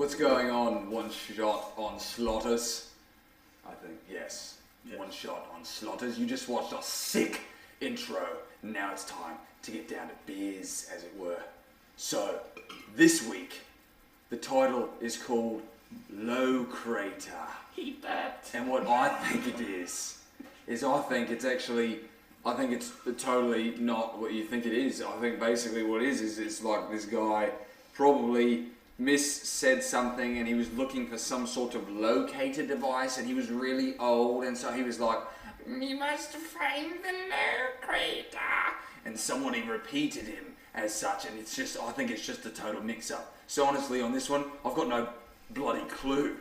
What's going on? One shot on Slaughters. I think, yes. One shot on Slaughters. You just watched a sick intro. Now it's time to get down to biz, as it were. So, this week, the title is called Low Crater. He burped. And what I think it is I think it's totally not what you think it is. I think basically what it is it's like this guy probably said something and he was looking for some sort of locator device and he was really old and so he was like, "You must find the low crater." And somebody repeated him as such, and I think it's just a total mix-up. So honestly, on this one, I've got no bloody clue.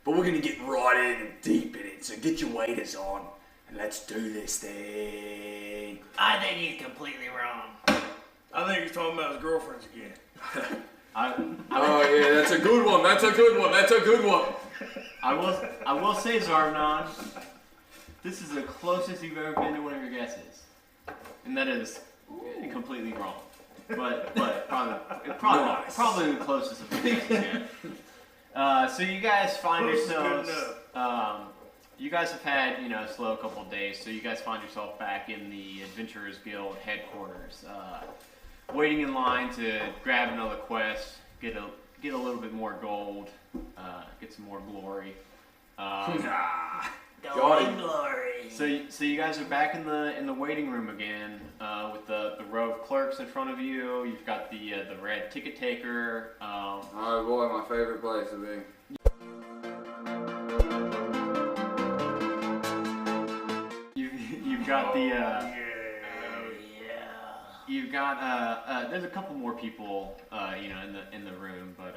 But we're going to get right in and deep in it, so get your waders on, and let's do this thing. I think he's completely wrong. I think he's talking about his girlfriends again. Oh yeah, that's a good one, that's a good one. I will say, Zarvnon, this is the closest you've ever been to one of your guesses. And that is completely wrong. But probably the closest of the so you guys find yourselves, you guys have had, a slow couple of days, so you guys find yourself back in the Adventurers Guild headquarters, waiting in line to grab another quest, get a little bit more gold, get some more glory. Gold and glory. So you guys are back in the waiting room again, with the row of clerks in front of you. You've got the red ticket taker. Oh boy, my favorite place to be. You've got the. You've got there's a couple more people in the room, but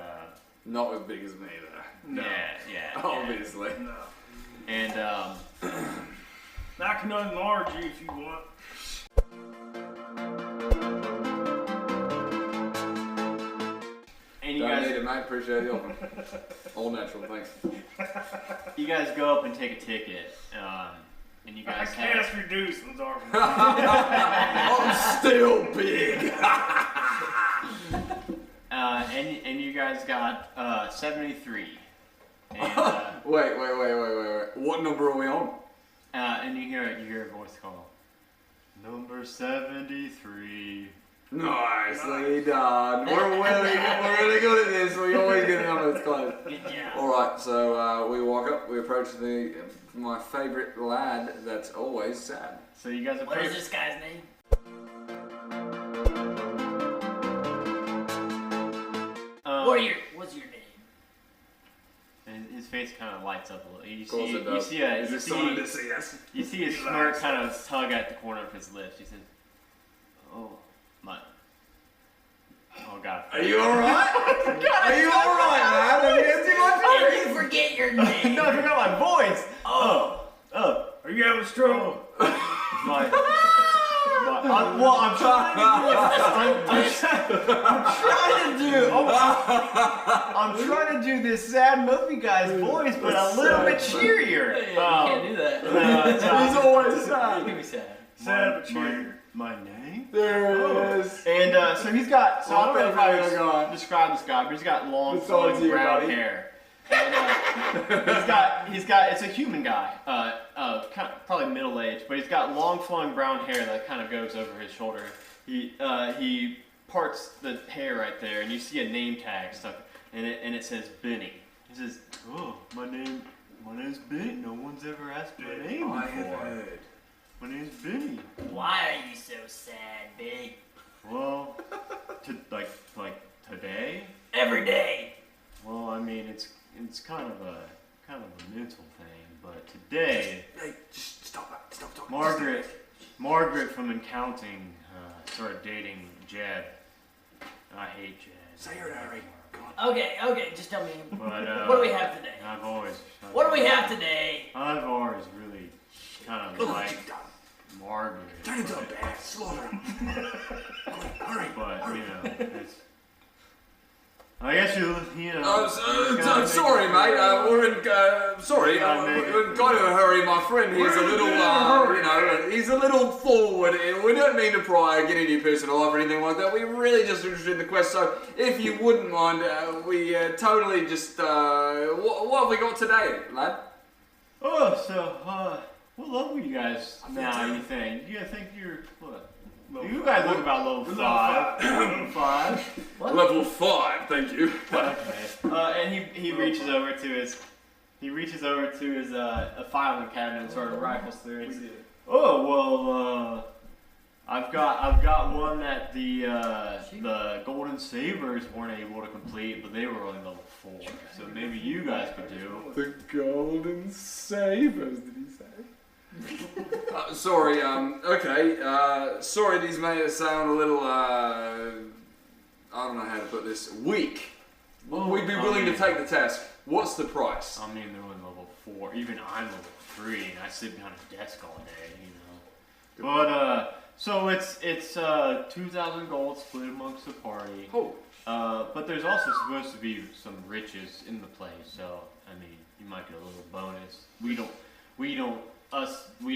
not as big as me though. No. Yeah. Obviously. No. And I can enlarge you if you want. And you Don't guys need it, mate. Appreciate it. All natural, thanks. You guys go up and take a ticket, and you guys I can't reduce them, I'm still big. and you guys got 73. And, wait. What number are we on? And you hear a voice call. Number 73. Nicely done. We're really good at this. We always get the numbers close. Good job. Alright, so we walk up, we approach my favourite lad that's always sad. So you guys What is this guy's name? What's your name? And his face kind of lights up a little. You see his smirk kind of tug at the corner of his lips. He says, "Oh God." Are you alright? Are you alright, man? Have you emptied my How did you forget your name? No, I forgot my voice. Are you having a stroke? I'm trying to do this sad movie guy's voice, but a little bit cheerier. You can't do that. He's always sad. You can be sad. Sad but cheerier. My name? There it is. And so he's got. So I don't know if I would describe this guy, but he's got long, flowing brown hair. And he's got. It's a human guy, kind of, probably middle aged, but he's got long, flowing brown hair that kind of goes over his shoulder. He parts the hair right there, and you see a name tag stuck, and it says Benny. He says, "Oh, my name's Benny. No one's ever asked my name before. I have heard. My name's Benny." Why are you so sad, Big? Well, like today. Every day. Well, I mean, it's kind of a mental thing, but today, Hey, just stop talking. Margaret from Accounting started dating Jeb. I hate Jeb. Say your name. Come on. Okay, just tell me. But What do we have today? What do we have today? I've always really kind of Look what liked you've done. Margaret. Turn into a bear. Slaughter him. Hurry. But Hurry. it's. I guess you know. I'm sorry, mate. We're in. Sorry, we're kind of a hurry. My friend here's a little, he's a little forward. We don't mean to pry or get into your personal life or anything like that. We're really just interested in the quest. So, if you wouldn't mind, we totally just. What have we got today, lad? Oh, so what level you guys now? You think? You think you're what? You guys look about level 5. Level 5. What? Level 5, thank you. Okay. And he reaches over to his a filing cabinet and sort of rifles through it. Oh well, I've got one that the Golden Sabers weren't able to complete, but they were only level 4. So maybe you guys could do. The Golden Sabers, did he say? Sorry, okay, sorry these may sound a little, I don't know how to put this, weak. Well, we'd be willing to take the test. What's the price? I mean, they're only level 4. Even I'm level 3, and I sit behind a desk all day, you know. But, so it's 2,000 gold split amongst the party. Oh. But there's also supposed to be some riches in the place, so, I mean, you might get a little bonus. We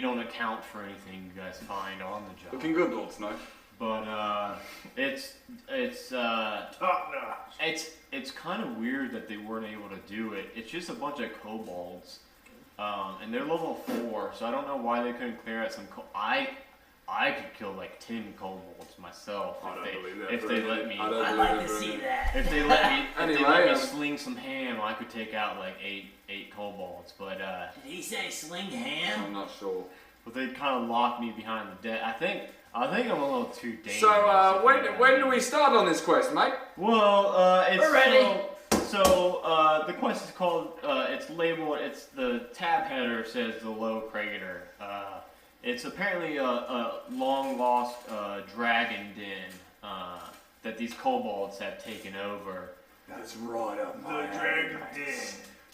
don't account for anything you guys find on the job. Looking good, Lord Snow. But it's kind of weird that they weren't able to do it. It's just a bunch of kobolds, and they're level 4, so I don't know why they couldn't clear out some. I could kill like 10 kobolds myself if they let me. I'd like to see that. If they let me sling some ham, I could take out like eight kobolds. But did he say sling ham? I'm not sure. But they kind of locked me behind the desk. I think I'm a little too dangerous. So when do we start on this quest, mate? Well, it's we're ready. So the quest is called. It's labeled. It's the tab header says the Low Crater. It's apparently a long lost dragon den that these kobolds have taken over. That's right up my alley. The dragon den.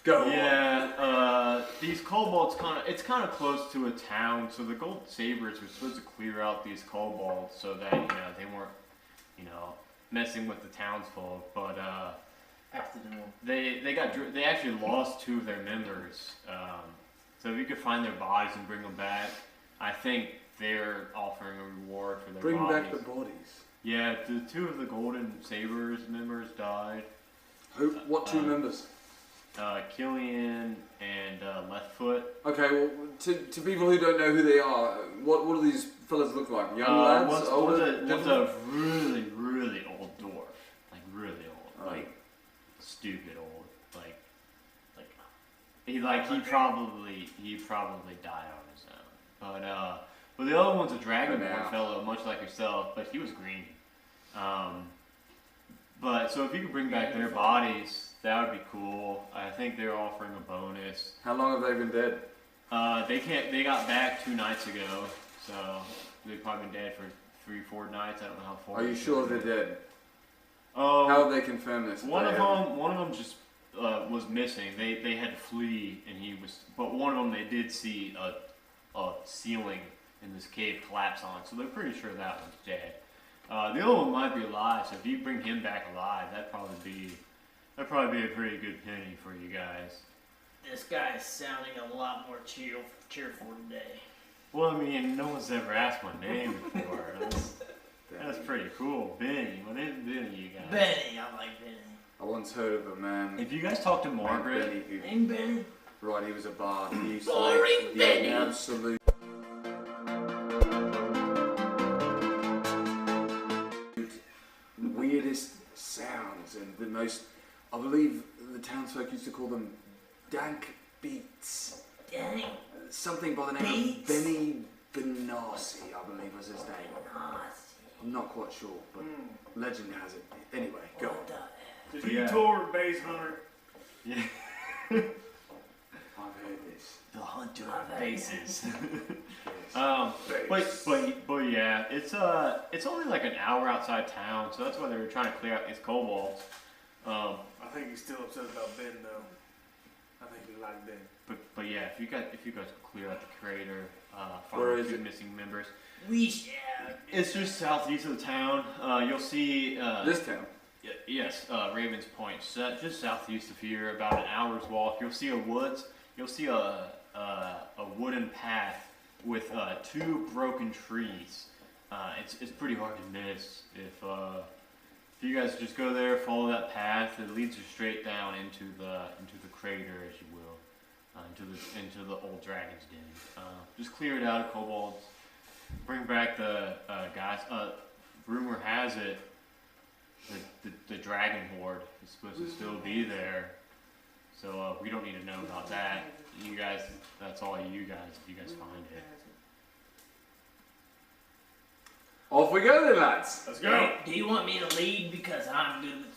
Go on. These kobolds it's kind of close to a town, so the Gold Sabers were supposed to clear out these kobolds so that they weren't messing with the townsfolk. But they actually lost 2 of their members. So if you could find their bodies and bring them back. I think they're offering a reward for their bodies. Bring back the bodies. Yeah, the 2 of the Golden Sabers members died. What 2 members? Killian and Leftfoot. Okay, well, to people who don't know who they are, what do these fellas look like? Young lads? Older? One's a really, really old dwarf. Like, really old. Oh. Like, stupid old. He probably died on his own. But the other one's a dragonborn fellow, much like yourself, but he was green. But so if you could bring back their bodies, that would be cool. I think they're offering a bonus. How long have they been dead? They got back 2 nights ago, so they've probably been dead for 3-4 nights. I don't know how far. Are you sure they're dead? Oh. How have they confirmed this? One of them just was missing. They had to flee, but one of them they did see a ceiling in this cave collapse on, so they're pretty sure that one's dead. The other one might be alive, so if you bring him back alive, that'd probably be a pretty good penny for you guys. This guy is sounding a lot more cheerful today. Well, I mean, no one's ever asked my name before. That's pretty cool. Benny. What is Benny, you guys? Benny, I like Benny. I once heard of a man. If you guys talk to Margaret. Name Benny? Right, he was a bard. He used Boring to Benny. the absolute weirdest sounds and the most, I believe the townsfolk used to call them dank beats. Dang. Something by the name of Benny Benassi, I believe was his name. I'm not quite sure, but legend has it. Anyway, go on. Did he tour Base Hunter? Yeah. I've heard this. The hunter of faces. But yeah, it's only like an hour outside town, so that's why they were trying to clear out these kobolds. I think he's still upset about Ben though. I think he liked Ben. But yeah, if you guys could clear out the crater, Where find is 2 it? missing members. We shall. It's just southeast of the town. You'll see. This town. Yes, Ravens Point, just southeast of here, about an hour's walk. You'll see a woods. You'll see a wooden path with 2 broken trees. It's pretty hard to miss. If you guys just go there, follow that path, it leads you straight down into the crater, as you will, into the old dragon's den. Just clear it out of kobolds. Bring back the guys. Rumor has it the dragon horde is supposed to still be there, so we don't need to know about that. You guys, that's all you guys. If you guys find it. Off we go then, lads. Let's go. Do you want me to lead because I'm good with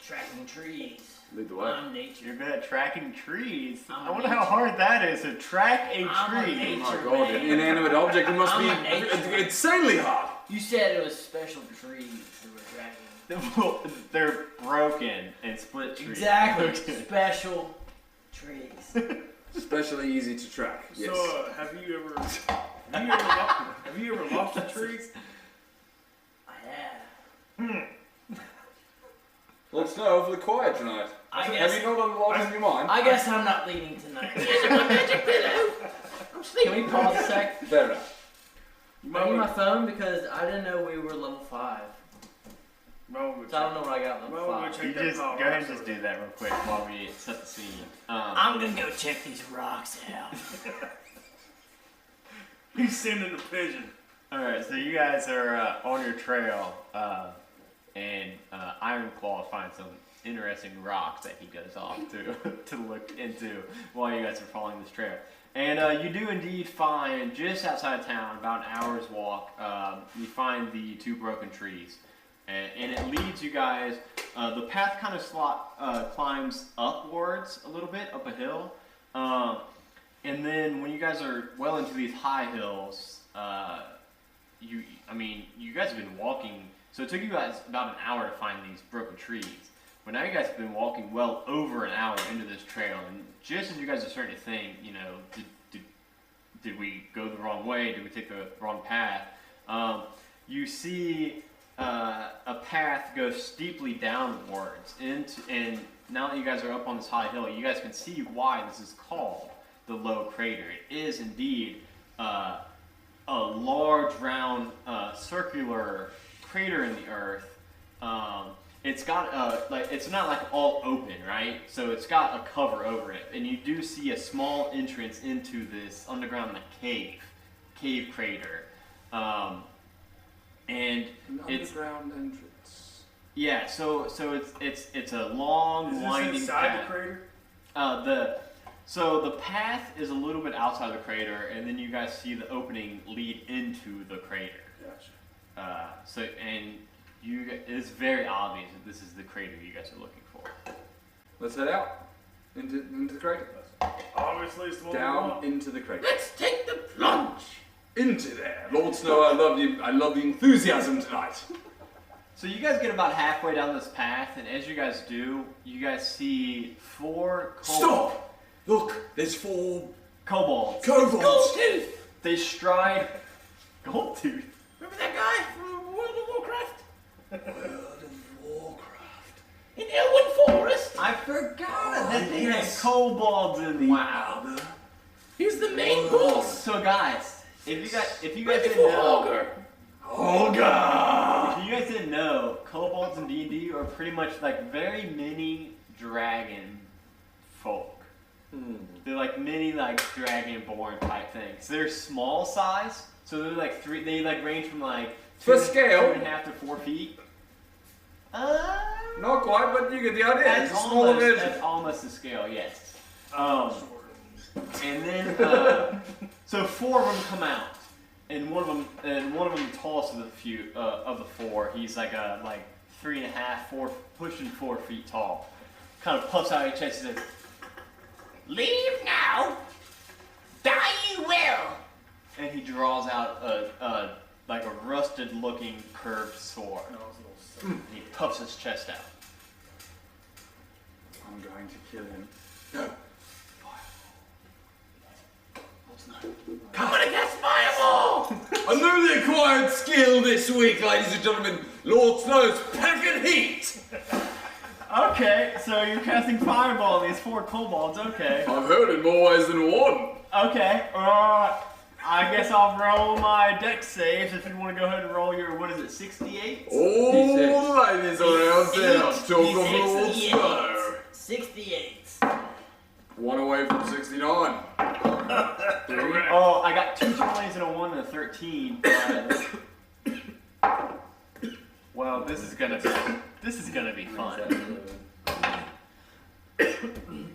tracking trees? Lead the way. I'm nature. You're good at tracking trees. I'm I wonder how hard that is to track a I'm a tree. nature Oh my god, an inanimate object, it must I'm be a nature. insanely hard. You said it was special trees that were tracking. Well, they're broken and split trees. Exactly. Okay. Special trees. Especially easy to track. Yes. So, have you ever lost a tree? I have. Let us know for the quiet tonight. I Have guess. you not a lot in your mind? I guess I'm not leading tonight. Here's my magic pillow. I'm sleeping. Can we pause a sec? Fair enough. You I need my phone because I didn't know we were level 5. So I don't know what I got level Well, 5. check You that just go power ahead and also. just do that real quick while we set the scene. I'm gonna go check these rocks out. He's sending a pigeon. Alright, so you guys are on your trail, and Ironclaw finds some interesting rocks that he goes off to to look into while you guys are following this trail. And you do indeed find, just outside of town, about an hour's walk, you find the 2 broken trees. And it leads you guys, the path kind of climbs upwards a little bit, up a hill. And then when you guys are well into these high hills, you guys have been walking, so it took you guys about an hour to find these broken trees. But now you guys have been walking well over an hour into this trail, and just as you guys are starting to think, did we go the wrong way? Did we take the wrong path? You see a path go steeply downwards and now that you guys are up on this high hill, you guys can see why this is called the Low Crater. It is indeed a large, round, circular crater in the earth. It's got it's not like all open, right? So it's got a cover over it, and you do see a small entrance into this underground cave crater. And An it's underground entrance. yeah, so it's a long, Is winding this inside path. the crater? So the path is a little bit outside the crater, and then you guys see the opening lead into the crater. Gotcha. It's very obvious that this is the crater you guys are looking for. Let's head out into the crater. Obviously, it's the one we Down want. into the crater. Let's take the plunge. Into there. Lord Snow, I love the enthusiasm tonight. So you guys get about halfway down this path, and as you guys do, you guys see 4 Stop! Look, there's 4 kobolds. kobolds. Goldtooth. They stride Goldtooth. Remember that guy from World of Warcraft? World of Warcraft. In Elwyn Forest? I forgot that they yes. had kobolds in the Wow. He's the main boss. So guys, if you guys Right didn't before know, Ogre. Olga! if you guys didn't know, kobolds in D&D are pretty much like very mini dragon folk. They're like mini dragonborn type things. They're small size, so they're like they range from like For scale. 2.5 to 4 feet. Not quite, but you get the idea. That's It's a smaller version. that's almost the scale, yes. And then so 4 of them come out, and one of them the tallest of the of the 4. He's like 3.5, 4, pushing 4 feet tall. Kind of puffs out his chest and says, Leave now. Die you will. and he draws out a rusted-looking curved sword. And he puffs his chest out. I'm going to kill him. No. I'm gonna cast Fireball. A newly acquired skill this week, ladies and gentlemen. Lord Snow's packet heat. Okay, so you're casting fireball on these 4 kobolds. Okay. I've heard it more ways than one. Okay. I guess I'll roll my dex saves if you want to go ahead and roll your, what is it, 68? All the ladies around town talk of Lord 68. Snow. 68. 1 away from 69. 3. Oh, I got 2 20s and a 1 and a 13. Well, this is gonna be fun.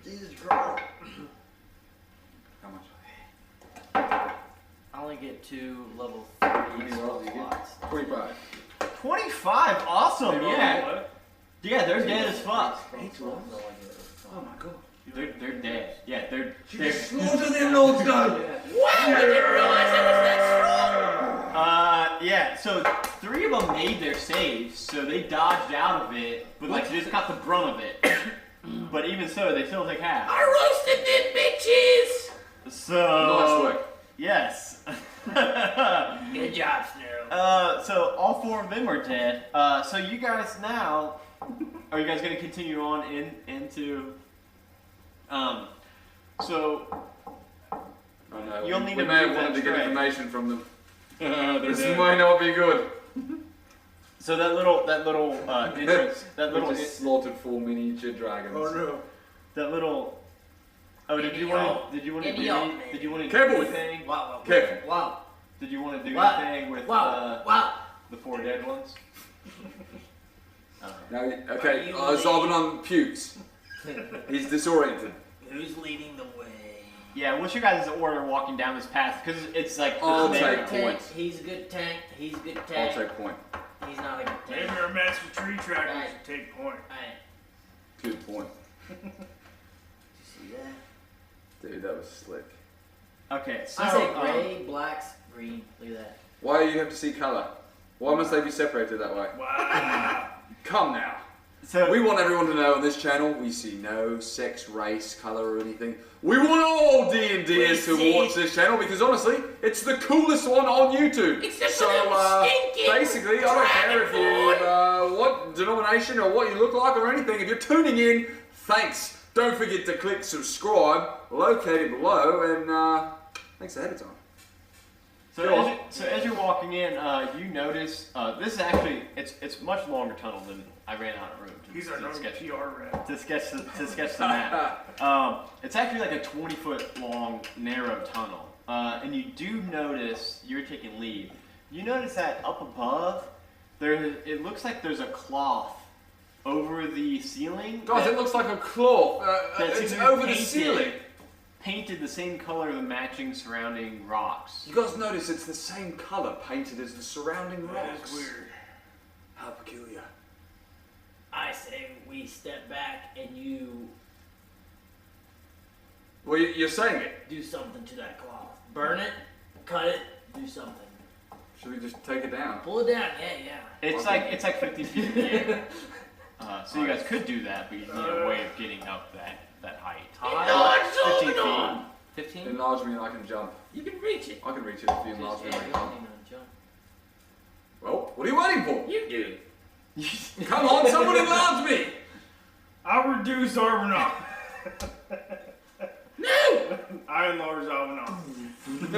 Jesus Christ. How much? I only get 2 level 3 many rolls do you get? slots. 25. 25, awesome, yeah. Yeah, they're dead as fuck. Oh my god. They're dead. Yeah, they're Slaughter them, Lord Snow! Wow, I didn't realize it was that strong! yeah, so 3 of them made their saves, so they dodged out of it, but like they just got the brunt of it. But even so, they still take half. I roasted them bitches! So Nice work. yes. Good job, Snow. So all 4 of them are dead. So you guys now, are you guys gonna continue on into so Oh no, you'll need we to may have move wanted that to get tray. information from them. They're This dead. might not be good. So that little entrance, that We little just slaughtered 4 miniature dragons. Oh no. that little. Oh, did you want to do Careful. anything? Wow, Careful. wow, Did you want to do What? anything with wow. the 4 dead ones? Okay. Now, Are okay, you Zarbanon pukes. He's disoriented. Who's leading the way? Yeah, what's your guys' order walking down this path? Because it's like I'll it's take narrow. Tank, points. he's a good tank. He's a good I'll tank. take point. He's not a good Maybe tank. our master tree trackers Right. should take point. Alright, Good point. you see that? Dude, that was slick. Okay, so I say gray, blacks, green. Look at that. Why do you have to see colour? Why must they be separated that way? Wow. Come now. so We want everyone to know on this channel, we see no sex, race, colour or anything. We want all D&Ders to see- watch this channel because honestly, it's the coolest one on YouTube. Except for So them stinking basically, I don't care if you what denomination or what you look like or anything. If you're tuning in, thanks. Don't forget to click subscribe, located below, and thanks ahead of time. So as you're walking in, you notice this is actually it's much longer tunnel than I ran out of room He's our to known sketch PR rep. to sketch the map. It's actually like a 20-foot long narrow tunnel, and you do notice you're taking lead. You notice that up above it looks like there's a cloth over the ceiling. Guys, that- it looks like a cloth. that It's seems to be over the painted- ceiling. Painted the same color of the matching surrounding rocks. You guys notice it's the same colour painted as the surrounding That rocks. is weird. How peculiar. I say we step back and you Well, you're saying it. do something to that cloth. Burn it, cut it, do something. Should we just take it down? Pull it down, yeah. It's like 50 feet in the air. So you guys could do that, but you need a way of getting up that height. Enlarge 15 Zarbanon! feet. 15? Enlarge me and I can jump. You can reach it. I can reach it if you enlarge me and I can jump. Jump. Well, what are you waiting for? You do. Come on, someone enlarge me! I'll reduce Arvenon. No! I enlarge Arvenon.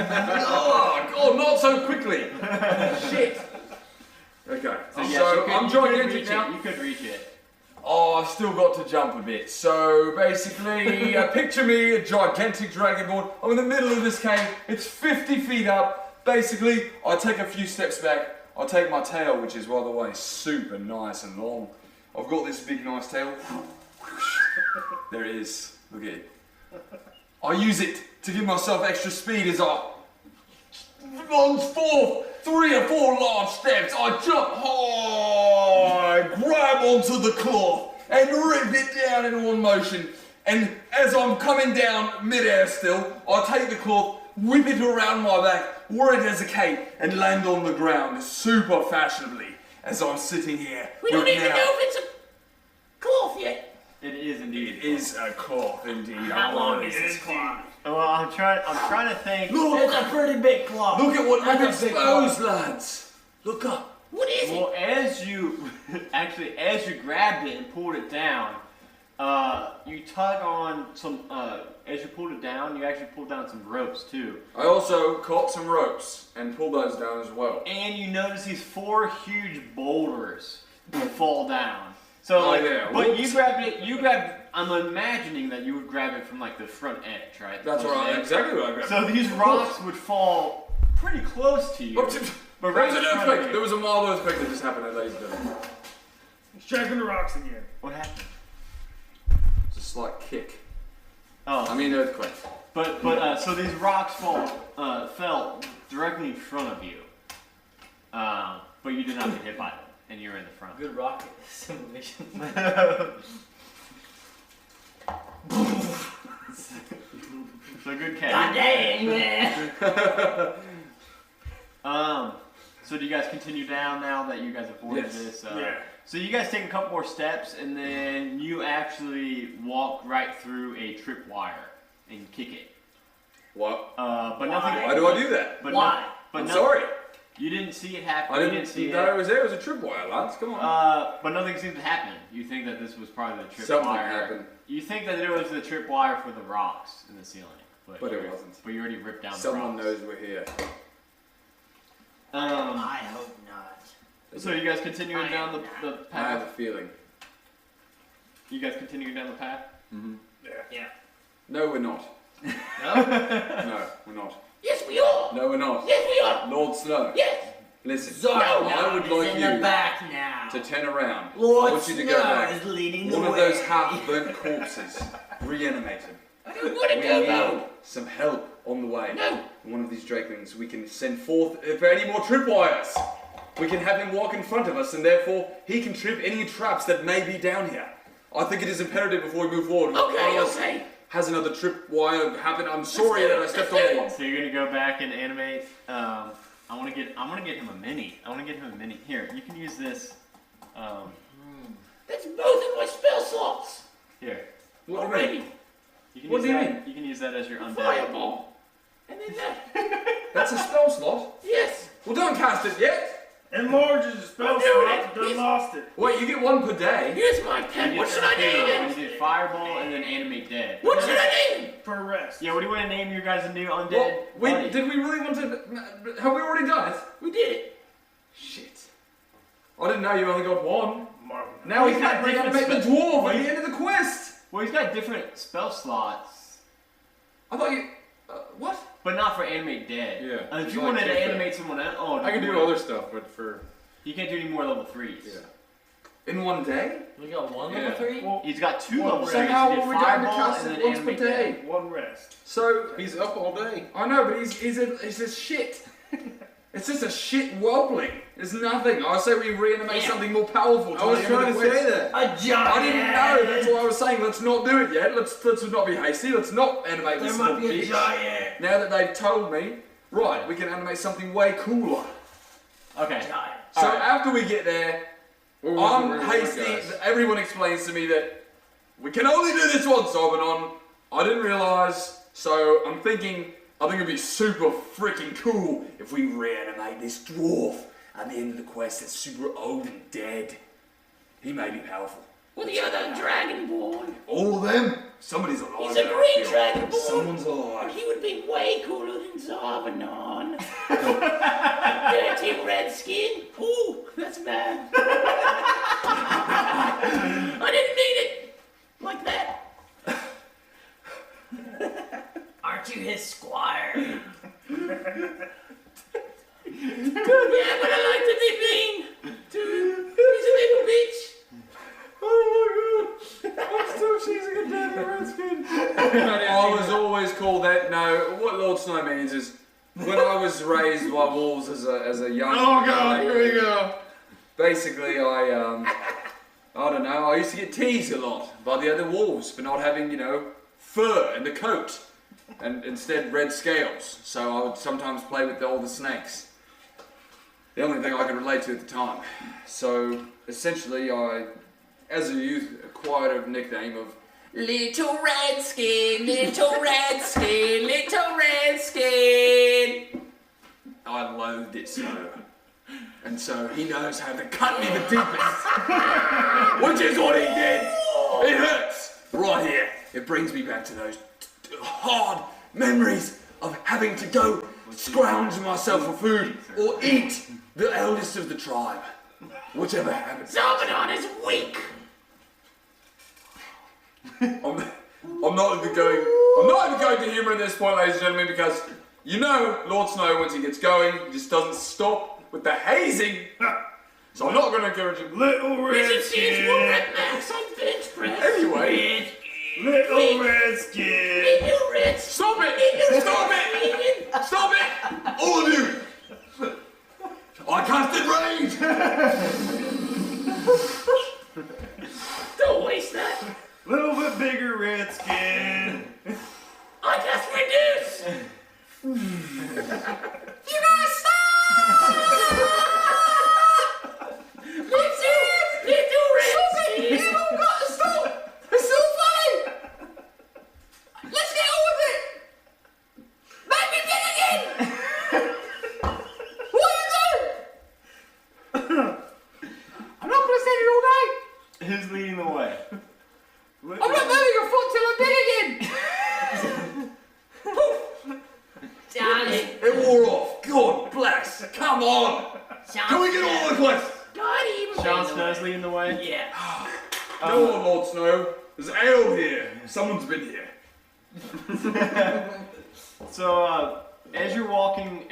Oh, God, not so quickly! Shit! Okay, So, yeah, so you could- I'm you could gigantic reach now. it. You could reach it. Oh, I've still got to jump a bit. So basically, picture me, a gigantic dragonborn. I'm in the middle of this cave. It's 50 feet up. Basically, I take a few steps back. I take my tail, which is, by the way, super nice and long. I've got this big, nice tail. There it is. Look at it. I use it to give myself extra speed as I lunge forth 3 or 4 large steps. I jump high, grab onto the cloth, and rip it down in one motion. And as I'm coming down midair still, I take the cloth, whip it around my back, wear it as a cape, and land on the ground super fashionably as I'm sitting here. We don't with even now- know if it's a cloth yet. It is indeed. It is a cloth indeed. How long is this cloth? Well, I'm trying to think. It's a pretty big cloth. Look at what we've That's a big exposed, cloth. lads. Look up. What is it? Well, as you grabbed it and pulled it down, you tug on some. As you pulled it down, you actually pulled down some ropes too. I also caught some ropes and pulled those down as well. And you notice these 4 huge boulders fall down. So, Oh, like, yeah. but Whoops. you grabbed it. I'm imagining that you would grab it from like the front edge, right? That's Close right, edge. exactly what I grabbed. So these rocks would fall pretty close to you. But But there was right an in front of earthquake. you. There was a mild earthquake that just happened at Lady's. He's striking the rocks again. What happened? It's a slight kick. Oh, I mean earthquake. so these rocks fell directly in front of you. But you did not get hit by them, and you were in the front. Good rocket simulation. So good God catch. dang, man. So do you guys continue down now that you guys have boarded Yes. this? Yeah. So you guys take a couple more steps, and then you actually walk right through a trip wire and kick it. What? But nothing. Why do I do that? But Why? But I'm no- sorry. You didn't see it happen. I You didn't see know it. it was there. It was a tripwire, lads. Come on. But nothing seemed to happen. You think that this was probably the trip Something wire. happened. You think that it was the trip wire for the rocks in the ceiling, But it wasn't. But you already ripped down Someone the knows rocks. we're here. I hope not. So you guys continuing down the I have path? a feeling. You guys continuing down the path? Mm-hmm. Yeah. No, we're not. No? No, we're not. Yes, we are. No, we're not. Yes, we are. Lord Snow. Yes. Listen, Zordon I would is like in you the back now. to turn around. Lord I want you to Snow go back. is leading the One way. of those half-burnt corpses. Reanimate him. I don't want We to go need though. some help on the way. No. One of these drakelings we can send forth for any more tripwires. We can have him walk in front of us, and therefore he can trip any traps that may be down here. I think it is imperative before we move forward. Okay, Otherwise, okay. Has another tripwire happen? I'm sorry do that it, I stepped let's do on one. So you're gonna go back and animate. I want to get him a mini. Here, you can use this. That's both of my spell slots. Here. What do you mean? Already. You can What use do you that. mean? You can use that as your undead. Fireball. And then that. That's a spell slot. Yes. Well, don't cast it yet. Enlarges the spell I'm doing slot. it. Done He's- lost it. Wait, you get one per day. Here's my You pen. get What should I two. name You it? did fireball and then animate dead. What should I name it? Per rest. Yeah, what do you want to name your guys' new undead? What? Wait, buddy? did we really want to? Have we already done it? We did it. Shit. I didn't know you only got one. Marvel. Now we He's got can't reanimate different the dwarf at the end of the quest. Well, he's got different spell slots, I thought you. What? but not for animate dead. Yeah, If it's you like wanted to different. animate someone else, oh, I can do other stuff, but for You can't do any more level 3s. yeah. In one day? We got one Yeah. level 3? Well, He's got 2 Well, level so 3s. how He did are we going to fireball cast and it then once per animate day? dead. one rest. So He's up all day. I know, but he's a shit. It's just a shit wobbling. There's nothing. I say we reanimate Yeah. something more powerful. I was the end of trying to the quest. say that. A giant. I didn't know. That's why I was saying let's not do it yet. Let's not be hasty. Let's not animate There this might little be a bitch. giant. Now that they've told me, right, we can animate something way cooler. Okay. Giant. So Alright. after we get there, Where was I'm it? Where was it, hasty. guys? Everyone explains to me that we can only do this once, Obenon. I didn't realise, so I'm thinking I think it'd be super freaking cool if we reanimate this dwarf at the end of the quest that's super old and dead. He may be powerful. With the other dragonborn. All of them? Somebody's alive. He's a there, I green feel. dragonborn. Someone's alive. He would be way cooler than Zarbanon. Dirty redskin. Ooh, that's bad. I didn't mean it like that. Aren't you his squire? Yeah, but I like to be mean. Dude, he's a little bitch. Oh my god! I'm still chasing a dead redskin. I was always called that. No, what Lord Snow means is when I was raised by wolves as a young. Oh god, here we go. Basically, I don't know. I used to get teased a lot by the other wolves for not having, fur in the coat, and instead red scales. So I would sometimes play with all the snakes. The only thing I could relate to at the time. So essentially, I, as a youth, acquired a nickname of Little redskin, little redskin, little redskin. I loathed it so. And so he knows how to cut me the deepest. Which is what he did. It hurts right here. It brings me back to those hard memories of having to go scrounge myself for food or eat the eldest of the tribe. Whichever happens. Zarbanon is weak. I'm not even going to humour at this point, ladies and gentlemen, because you know Lord Snow, once he gets going, he just doesn't stop with the hazing. So I'm not going to encourage him. Little Richard sees redskin. more red mass on bench press. Anyway. Little redskin. Little redskin. Stop it! Stop it! Stop it! All of you! I casted rage! Don't waste that. Little bit bigger redskin. I cast reduce. You guys stop! Little redskin. You all got to stop! It's so funny! Let's get on with it! Make me big again! What are you doing? I'm not going to stand here all day! Who's leading the way? I'm not moving a foot till I'm big again! Darn it. It wore off. God bless. Come on. Can we get all the questions? God, even Jon Snow's leading the way? Yeah. No one, Lord Snow. There's ale here. Someone's been here. So as you're walking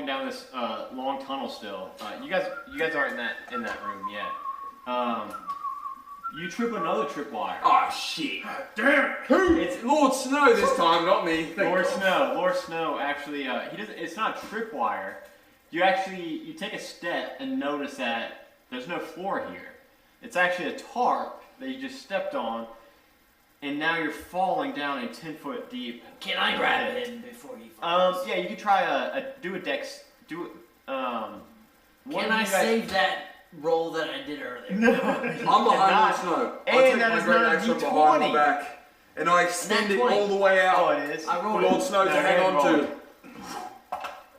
down this long tunnel still, you guys aren't in that room yet. You trip another tripwire. Oh shit. Damn it. Who? It's Lord Snow this time, not me. Thank Lord God. Snow. Lord Snow actually he doesn't. It's not a tripwire. You take a step and notice that there's no floor here. It's actually a tarp that you just stepped on, and now you're falling down a 10-foot deep. Can I grab him before he falls? Yeah, you could try do a dex. One Can of I you guys- save that roll that I did earlier? No. I'm behind Lord Snow. I And take that my is great not a axe from D20. behind my back, and I extend Nat it 20. all the way Oh, out it is. I for rolled Lord it. Snow to No, hang on roll to. it.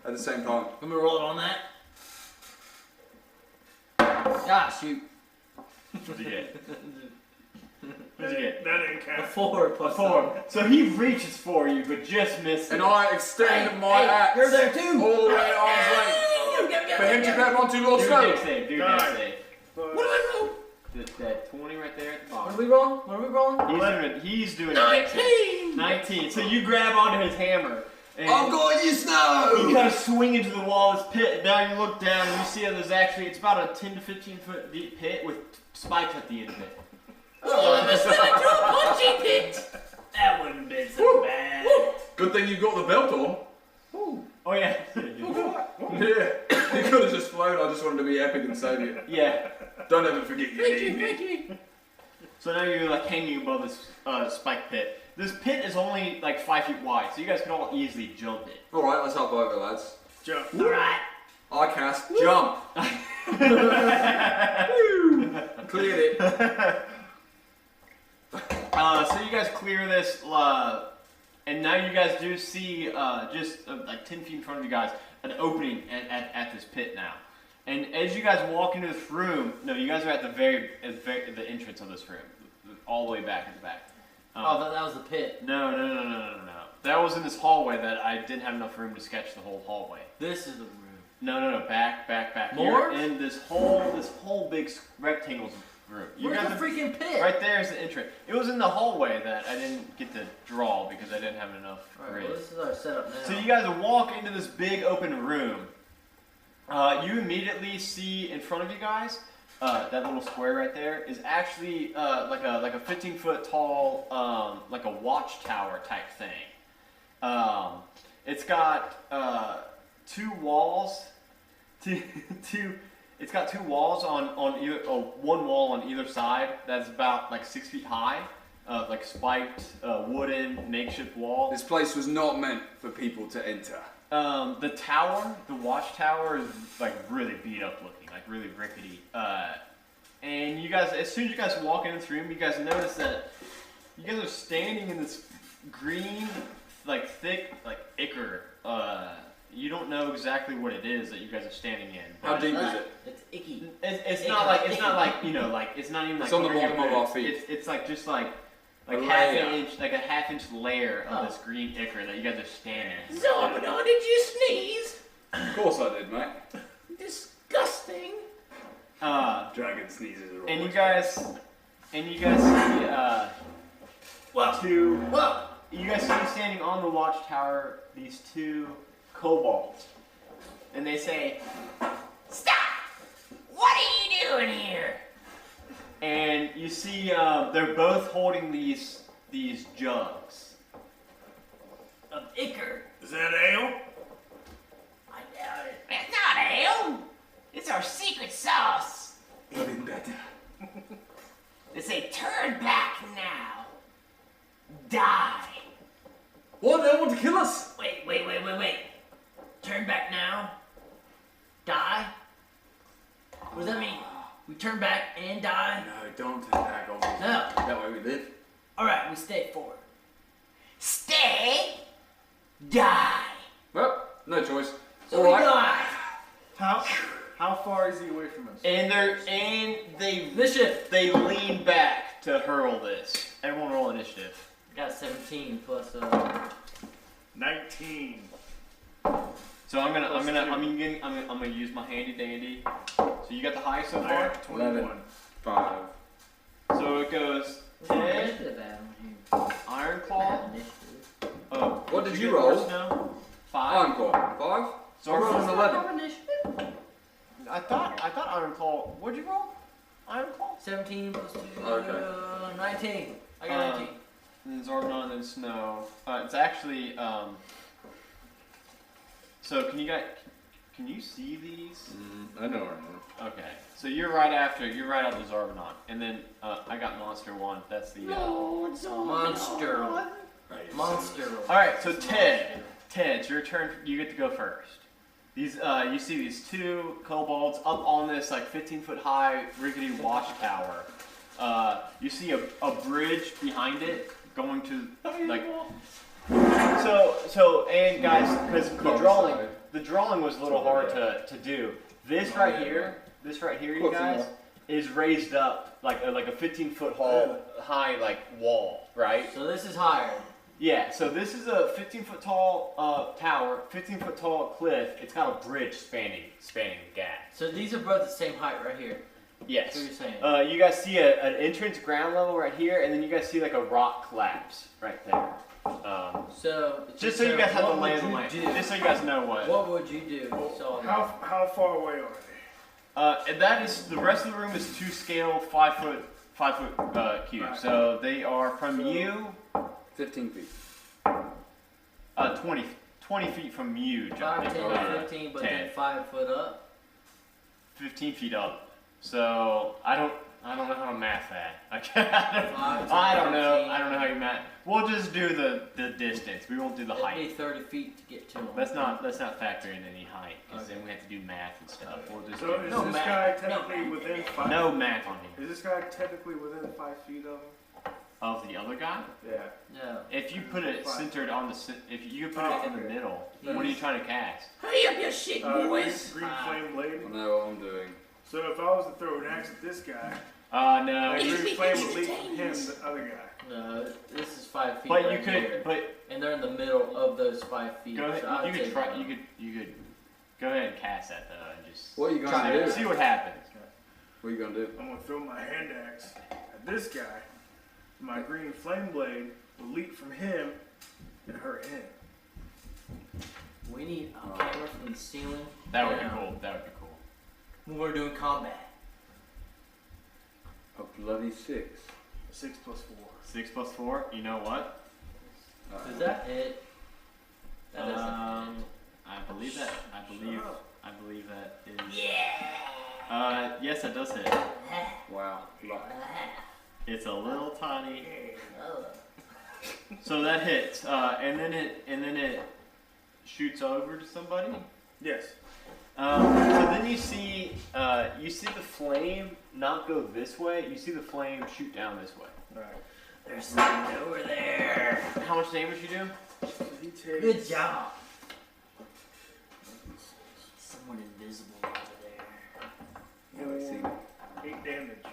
At the same time. Let me roll it on that. Ah, shoot. What'd you get? What'd you get? That didn't A count. 4 plus 4. So he reaches for you, but just misses. And I extend Hey, my hey, axe you're there too. all the way arm's length for him to grab onto Lord Do a Snow. dex save. Do a dex God. save. What do I roll? That 20 right there at the What are bottom. we rolling? What are we rolling? He's doing a dex save. 19! 19. So you grab onto his hammer. And I've got you, you Snow! kind of swing into the wall of this pit, and now you look down and you see that there's actually, it's about a 10 to 15 foot deep pit with spikes at the end of it. Oh, I must have into a punchy pit! That wouldn't have been so bad. Good thing you've got the belt on. Oh yeah. Yeah, you could have just flown. I just wanted to be epic and save you. Yeah. Don't ever forget your Thank you, name. thank you. So now you're like hanging above this spike pit. This pit is only like 5 feet wide, so you guys can all easily jump it. Alright, let's hop over, lads. Jump. Alright. I cast jump. Cleared it. So you guys clear this, and now you guys do see just like 10 feet in front of you guys an opening at this pit now. And as you guys walk into this room, no, you guys are at the entrance of this room, all the way back at the back. Oh, that was the pit. No. That was in this hallway that I didn't have enough room to sketch the whole hallway. This is the room. No, back. More? You're in this whole big rectangle room. You Where's guys the are- freaking pit? Right there is the entrance. It was in the hallway that I didn't get to draw because I didn't have enough Alright, grid. well, this is our setup now. So you guys walk into this big open room. You immediately see in front of you guys, that little square right there is actually like a 15-foot tall, like a watchtower type thing. It's got 2 walls. It's got 2 walls on either, one wall on either side that's about like 6 feet high, like spiked wooden makeshift wall. This place was not meant for people to enter. The tower, the watchtower, is like really beat up looking, like really rickety. And you guys, as soon as you guys walk in this room, you guys notice that You guys are standing in this green, like thick, like ichor. You don't know exactly what it is that you guys are standing in. How deep is it? It's icky. It's not like it's not like it's not even like It's on the over your bottom of our boobs. feet. It's like just like A half layer. an inch, like a half-inch layer of this green ichor that you guys are standing in. Zorbanon, did you sneeze? Of course I did, mate. Disgusting. Dragon sneezes are And you always guys see Well, two. well, You guys see standing on the watchtower these two kobolds, and they say, stop! What are you doing here? and you see they're both holding these jugs. Of ichor. Is that ale? I doubt it. It's not ale. It's our secret sauce. Even better. They say, turn back now. Die. What? They want to kill us? Wait. Turn back now. Die? What does that mean? We turn back and die? No, don't turn back, obviously. No. That way we live. Alright, we stay forward. Stay. Die. Well, no choice. So we Alright. die. How far is he away from us? And they lean back to hurl this. Everyone roll initiative. Got 17 plus 19. So I'm gonna use my handy dandy. So you got the highest so far. 21. 5. So it goes Ted, Iron Claw. What did you get roll? first now? 5. Encore. 5? So I rolled an 11. I thought Iron Claw. What'd you roll? Iron Claw. 17 plus 2, Okay. 19. I got 19. And Zorbanon and Snow. It's actually So can you see these? I know. Okay. So you're right after Zorbanon, and then I got Monster 1. That's the. Monster. Monster. All right. So Ted, it's your turn. You get to go first. These you see these two kobolds up on this like 15-foot high rickety watchtower. You see a bridge behind it going to like. So and guys, because the drawing was a little hard to do. This right here, you guys, is raised up like a 15-foot high like wall, right? So this is higher. Yeah. So this is a 15-foot tall tower, 15-foot tall cliff. It's got a bridge spanning the gap. So these are both the same height right here. Yes. That's what you're saying. You guys see an entrance ground level right here, and then you guys see like a rock collapse right there. So Just so you guys have the lay of the what land. would you do? Just so you guys know What would you do if you saw that? How far away are they? And that is the rest of the room is 2 scale 5 foot cubes. Right. So they are from you 15 feet. 20 feet from you, 5, John. 10, 15, but 10. then 5 foot up. 15 feet up. So I don't know how to math that. I don't know how you math. We'll just do the distance. We won't do the It'd height. be 30 feet to get to them. Let's not factor in any height, because then we have to do math and stuff. We'll just So do is No this math. guy No technically math. within 5? no math on him. Is this guy technically within 5 feet of him? Of the other guy, Yeah. No. if you put it centered on if you put it in the middle, what are you trying to cast? Hurry up your shit, boys. Green flame blade. I know what I'm doing. So if I was to throw an axe at this guy, No. that green flame would leap from him, the other guy. No, this is 5 feet. But right you could, here. but And they're in the middle of those 5 feet. go ahead. So I'd You could take try. one. You could go ahead and cast that though, and just What are you try going to to do? see what happens. What are you going to do? I'm gonna throw my hand axe at this guy. My green flame blade will leap from him and hurt him. We need a camera from the ceiling. That would be down cool. That would be cool. When we're doing combat. A bloody 6. 6 plus 4. 6 plus 4. You know what? Does that hit? That doesn't I believe that. I believe that is. hit. Yeah. Yes, it does hit. Wow. Luck. It's a little tiny. Oh. So that hits, and then it shoots over to somebody. Yes. So then you see the flame not go this way. You see the flame shoot down this way. Alright. There's something over there. How much damage you do? He takes Good job. Someone invisible over there. Yeah, I see. 8 damage.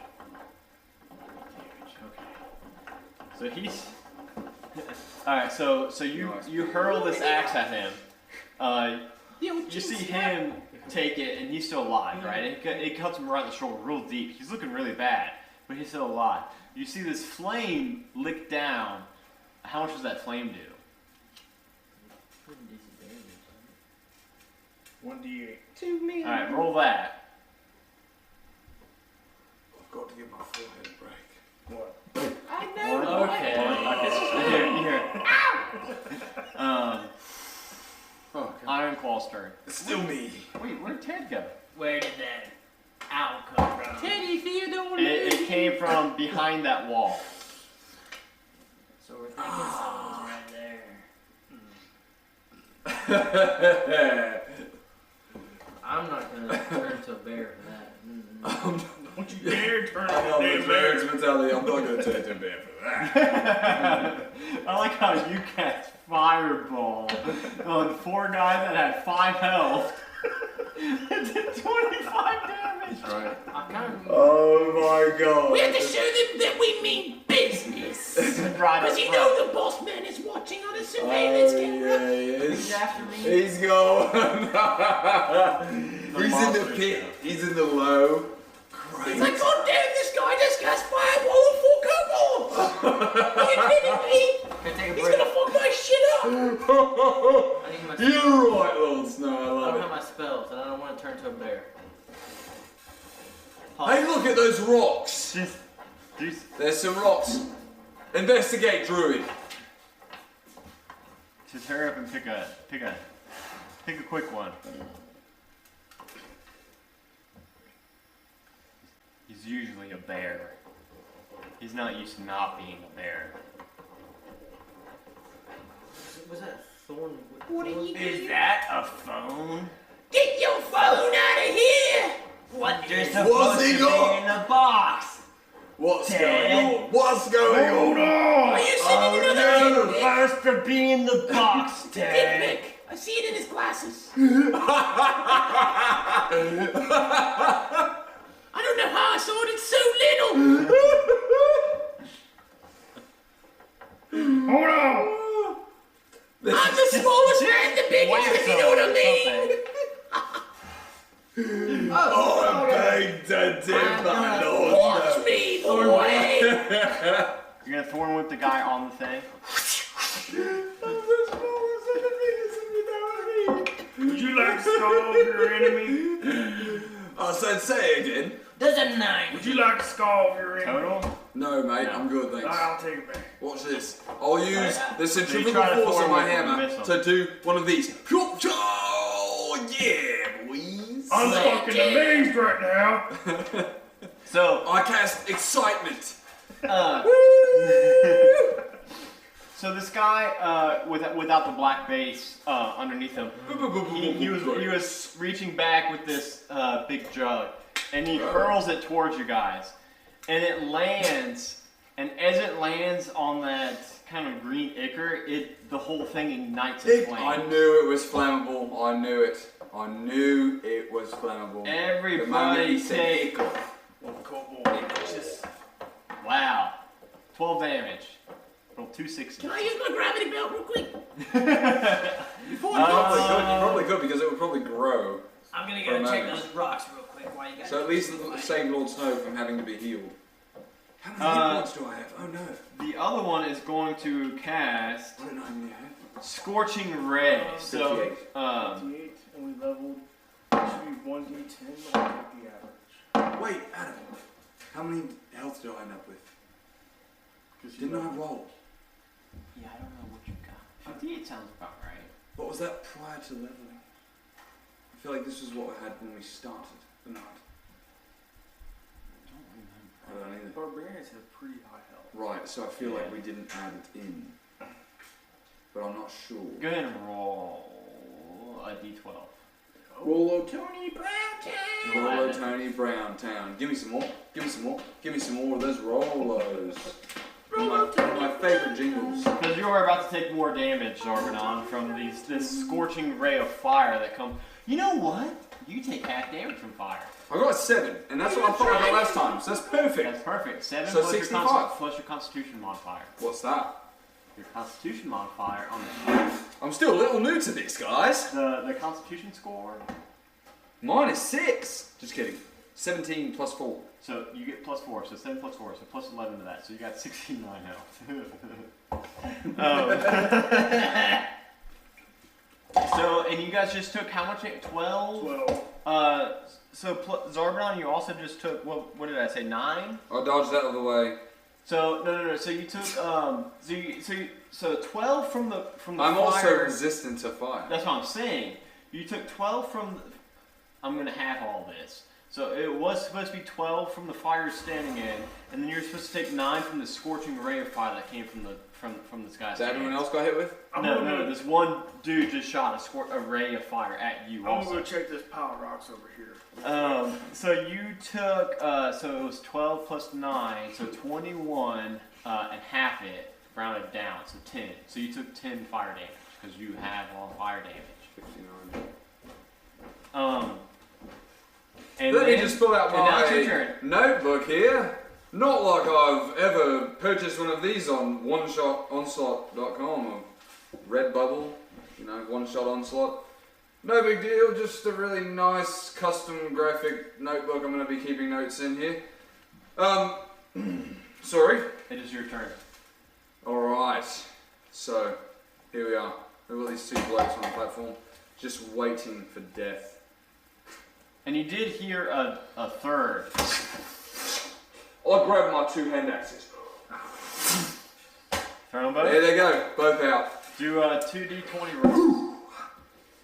Okay. So he's. Alright, so you hurl this axe at him. You see him take it, and he's still alive, right? It cuts him right in the shoulder, real deep. He's looking really bad, but he's still alive. You see this flame lick down. How much does that flame do? 1d8. Alright, roll that. I've got to give my forehead a break. What? Okay. Here. Oh, Iron Claw's turn. it's still me. Wait, where'd Ted go? Where did that owl come from? Teddy Theodore. It came from behind that wall. So we're thinking someone's right there. I'm not gonna turn to a bear for that. Don't you dare turn I on know the the damn bear's bear. mentality. I'm not going to turn to a bear for that. I like how you cast Fireball on 4 guys that had 5 health. It did 25 damage. Right. I kind of. Oh my god. We have to show them that we mean business. Right up Because you front. know the boss man is watching on a surveillance camera. Yeah, he is. He's after me. He's gone. He's in the monster pit. He's in the low. It's like, God damn, this guy just cast fireball on 4 kobolds. Are you kidding me? Can I take a He's break? gonna fuck my shit up. I need my You're right, Lord Snow. I I love don't it. have my spells, and I don't want to turn to a bear. Hey, look at those rocks. Just There's some rocks. Investigate, Druid. hurry up and pick a quick one. He's usually a bear. He's not used to not being a bear. Was that thorn? What are you Is doing? that a phone? Get your phone out of here. What? You're What's supposed he to got? be in the box. What's Ted. going on? What's going on? Are you sending another picnic? Supposed to be in the box, Ted. Picnic. I see it in his glasses. I don't know how I saw it. It's so little. Hold on! I'm the smallest man, the biggest, if you know what I mean. Oh, beg to differ, Lord Watch Snow. me, boy. You're gonna thorn whip the guy on the thing? Would you like to scarf your enemy? I said, say it again. There's a 9. Would you like to scarf your enemy? Total? No, mate, I'm good, thanks. I'll take it back. Watch this. I'll use the So you centrifugal try to force of thorn my whip with a hammer missile. to do one of these. Oh, yeah, boys. I'm fucking amazed right now. So, I cast excitement. so this guy, without the black base underneath him, he was reaching back with this big jug, and he hurls it towards you guys, and it lands, and as it lands on that kind of green ichor, the whole thing ignites in I flame. knew it was flammable. I knew it. I knew it was flammable. The moment Everybody he said take, ichor. wow, 12 damage. Roll 2 6s. Can I use my gravity belt real quick? You probably could because it would probably grow. I'm gonna For go a check moment. those rocks real quick while you guys. So at least save Lord Snow from having to be healed. How many hit points do I have? Oh no. The other one is going to cast I don't know how many I have. Scorching Ray. So, 58. 58, and we leveled. It should be 1d10. I'll take the average. Wait, Adam. How many health do I end up with? Didn't I roll? yeah, I don't know what you got. 58 sounds about right. What was that prior to leveling? I feel like this was what I had when we started the night. I don't either. Barbarians have pretty high health. Right, so I feel like we didn't add it in. But I'm not sure. Go ahead and roll a d12. Rollo Tony Browntown. Rollo Tony Browntown. Give me some more. Give me some more. Give me some more of those Rollos. Rollo Tony favorite jingles. Because you are about to take more damage, Zarbanon, from this scorching ray of fire that comes. You know what? You take half damage from fire. I got a 7, and that's what I thought I got last time, so that's perfect. That's perfect. 7 So plus, 65. plus your Constitution modifier. What's that? Your Constitution modifier on the I'm still a little new to this, guys. the Constitution score. Mine is 6. Just kidding. 17 plus 4. So you get plus 4, so 7 plus 4, so plus 11 to that. So you got 69 health. So, and you guys just took how much? 12? 12. Zarbanon, you also just took, what did I say, 9? I dodged that out of the way. So, no. So you took, so 12 from the I'm fire. also resistant to fire. That's what I'm saying. You took 12 from, I'm going to have all this. So it was supposed to be 12 from the fire you're standing in, and then you're supposed to take 9 from the scorching ray of fire that came from this guy's Is that hands. everyone else got hit with? No, this one dude just shot a ray of fire at you. I'm Also. gonna go check this pile of rocks over here. So you took, so it was 12 plus 9, so 21, and half it, rounded down, so 10. So you took 10 fire damage, because you have all fire damage. 59. And Let me then- just pull out and now it's your my turn. notebook here. Not like I've ever purchased one of these on OneShotOnslaught.com or Redbubble, One-Shot Onslaught. No big deal, just a really nice custom graphic notebook I'm going to be keeping notes in here. Sorry. It is your turn. Alright, so here we are. We've got these two blokes on the platform, just waiting for death. And you did hear a third. I grab my 2 hand axes. Throw them both. There they go, both out. Do 2d20 rolls.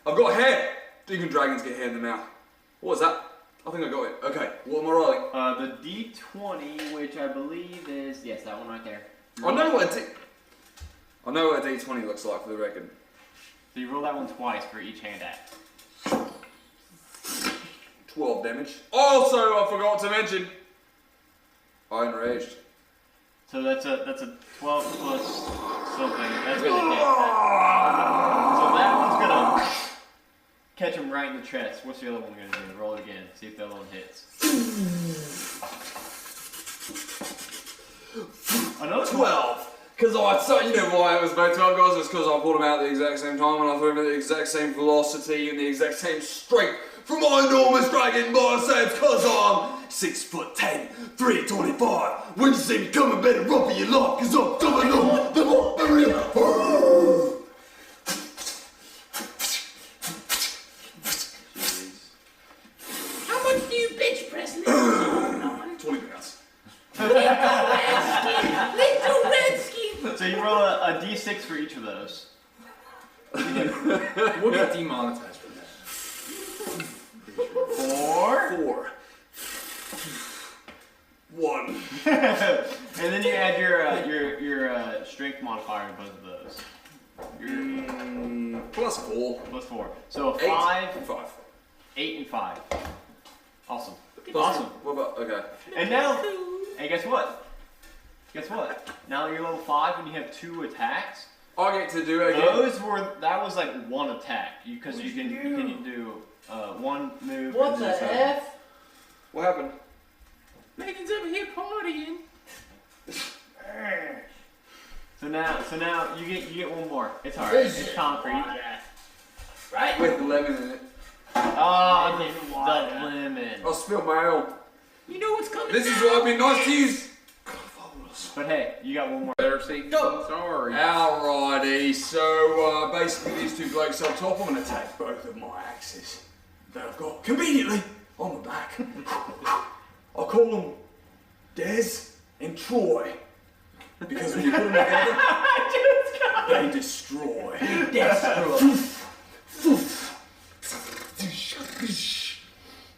I've got hair! Even dragons get hair in the mouth. What was that? I think I got it. Okay, what am I rolling? The d20, which I believe is, yes, that one right there. I know what a D20 looks like for the record. So you roll that one twice for each hand axe. 12 damage. Also, I forgot to mention, I enraged. So that's a 12 plus something. That's gonna hit. So that one's gonna catch him right in the chest. What's the other one gonna do? Roll it again. See if the other one hits. Another 12! Because you know why it was both 12 guys? It was because I pulled them out at the exact same time and I threw them at the exact same velocity and the exact same strength from my enormous dragon biceps because I'm 6'10", 325. When you see me coming, better run for your life because I'm coming on the barbarian. How much do you bench press? 20 pounds. Little redskin. So you roll a d6 for each of those. We'll get demonetized for that. 4. 4. 1. And then you add your strength modifier to both of those. Plus 4. Plus 4. So a 8 5, and 5. 8, and 5. Awesome. Plus Awesome. What about, okay. And now, hey, guess what? Guess what? Now that you're level 5 and you have 2 attacks, I get to do it again. that was like 1 attack. Because you can do 1 move. What and the then some- F? What happened? Megan's over here partying. So now you get 1 more. It's alright. It's concrete. Right? With lemon in it. Oh, the water. lemon. I spilled my ale. You know what's coming This is down. why I've been nice to use. But hey, you got 1 more. Better safe Go. than sorry. Alrighty, so basically these 2 blokes up top, I'm going to take both of my axes that I've got conveniently on the back. I'll call them Des and Troy. Because when you put them together, they destroy.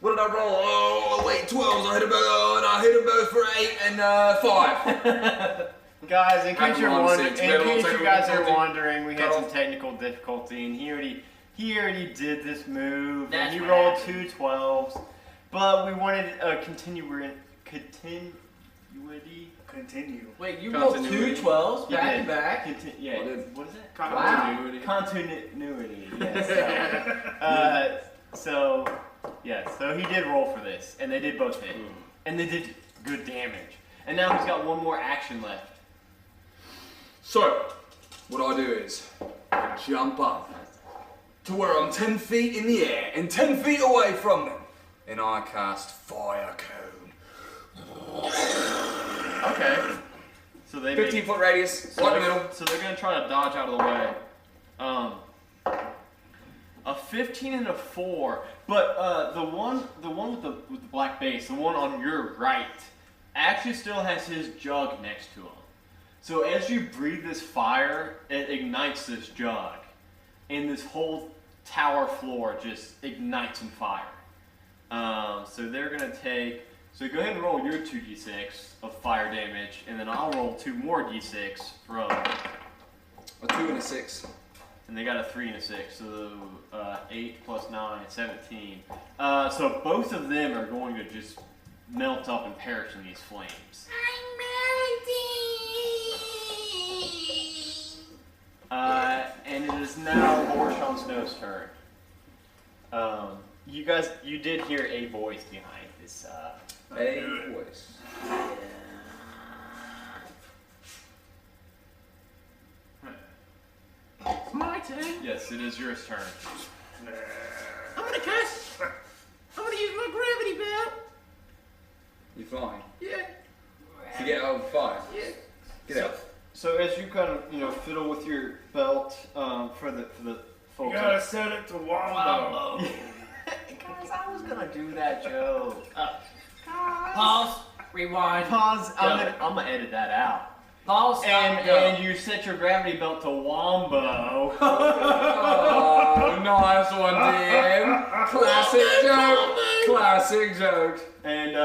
What did I roll? Oh, wait, 12s. I hit them both for 8 and 5. Guys, in case Hang on, six. We had a little you technical guys are difficulty. wondering, we had Cut some off. technical difficulty, and he already did this move, That's and he what rolled happened. 2 12s, but we wanted a continuity. continue. Wait, you rolled Continuity. 2 12s You back did. to back. Yeah. What is- What is it? Continuity. Continuity. Yes. So he did roll for this, and they did both hit, and they did good damage. And now he's got one more action left. So, what I do is I jump up to where I'm 10 feet in the air and 10 feet away from them, and I cast Fire Cone. Okay. So they 15-foot radius, right in the middle. So they're gonna try to dodge out of the way. A 15 and a 4, but the one with the black base, the one on your right, actually still has his jug next to him. So as you breathe this fire, it ignites this jug, and this whole tower floor just ignites in fire. So they're gonna take. So go ahead and roll your 2d6 of fire damage, and then I'll roll 2 more d6 from. A 2 and a 6. And they got a 3 and a 6, so 8 plus 9, 17. So both of them are going to just melt up and perish in these flames. And it is now Lord Sean Snow's turn. You guys, you did hear a voice behind this. A voice. It's my turn. Yes, it is yours turn. I'm gonna cast. I'm gonna use my gravity belt. You flying? Yeah. To get out of the fire. Yeah. Get out. So as you kind of fiddle with your belt for the You folks. gotta set it to Wombo. Guys, I was gonna do that joke. Pause. Rewind. Pause. Go. I'm gonna edit that out. Pause. Stop, And go. and you set your gravity belt to Wombo. Oh, nice one, DM. Classic joke. Classic joke. And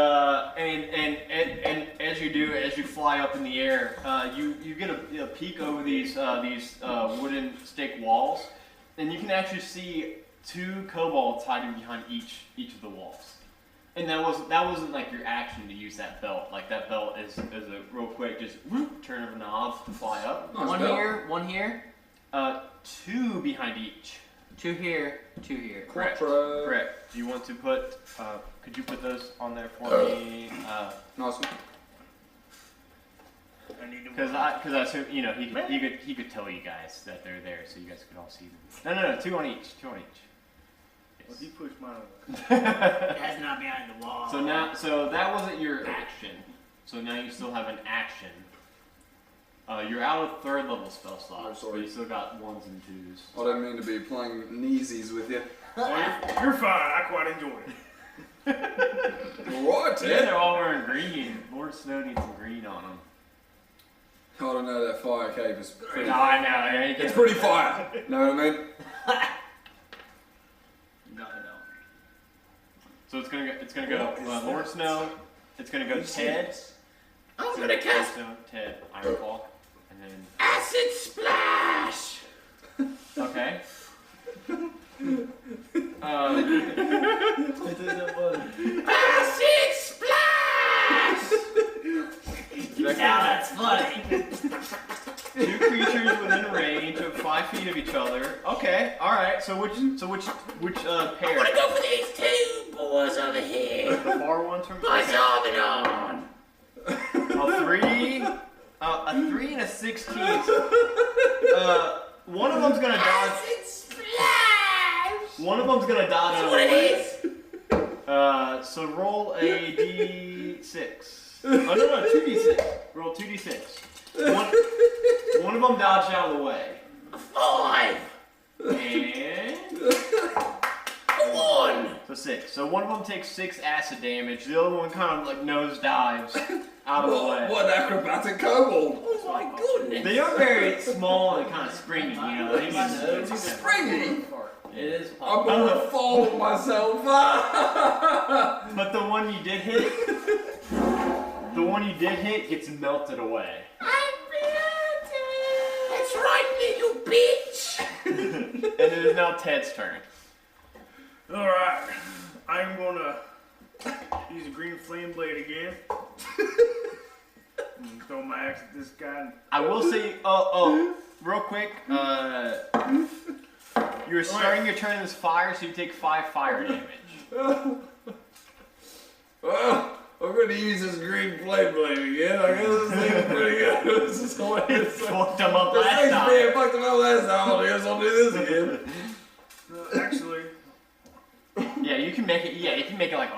as you do, as you fly up in the air, you get a peek over these wooden stake walls, and you can actually see 2 kobolds hiding behind each of the walls. And that wasn't like your action to use that belt. Like that belt is a real quick just whoop, turn of a knob to fly up. Nice One belt. here, one here. 2 behind each. 2 here, 2 here. Correct. Quattro. Correct. Do you want to put? Could you put those on there for me? Nice one. I need to. Because I assume he could tell you guys that they're there, so you guys could all see them. No, 2 on each. 2 on each. Well, he pushed mine over. That's not behind the wall. So that wasn't your action. So now you still have an action. You're out of 3rd level spell slots, sorry. but you still got 1s and 2s. I don't mean to be playing kneesies with you. You're fine. I quite enjoyed it. Alright, Yeah, Ted. they're all wearing green. Lord Snow needs some green on them. I don't know, that fire cape is pretty. No, I know. It's pretty fire. Know what I mean? No, I don't. So it's gonna go Lord Snow. It's gonna go Ted. I'm gonna cast Snow, Ted, Ironclaw, and then acid splash. okay. Acid splash. Now that's funny. 2 creatures within range of 5 feet of each other. Okay, all right. So which I'm pair? gonna go for these 2 boys over here. The far ones from My Zarbanon. a 3 and a 16. One of them's gonna dodge. Acid splash. One of them's gonna dodge That's out of what the it way. is. So roll a d6. Oh no, 2d6. Roll 2d6. One of them dodged out of the way. A 5. And A 1. so 6. So one of them takes 6 acid damage. The other one kind of like nose dives out of the way. What an acrobatic kobold. Oh my goodness. They are very small and kind of springy, you know. They need Springy? It is I'm pop. gonna fall with myself. But the one you did hit, gets melted away. I'm melted. That's right, little bitch. And it is now Ted's turn. Alright. I'm gonna use a green flame blade again. and throw my axe at this guy. I will say, real quick, you're starting your turn in this fire, so you take 5 fire damage. Well, I'm going to use this green flame blade again. I guess this thing's pretty good. This is the way it's Fucked him up This last thing's time. being fucked up last time. I guess I'll do this again. Actually, Yeah, you can make it. Yeah, you can make it like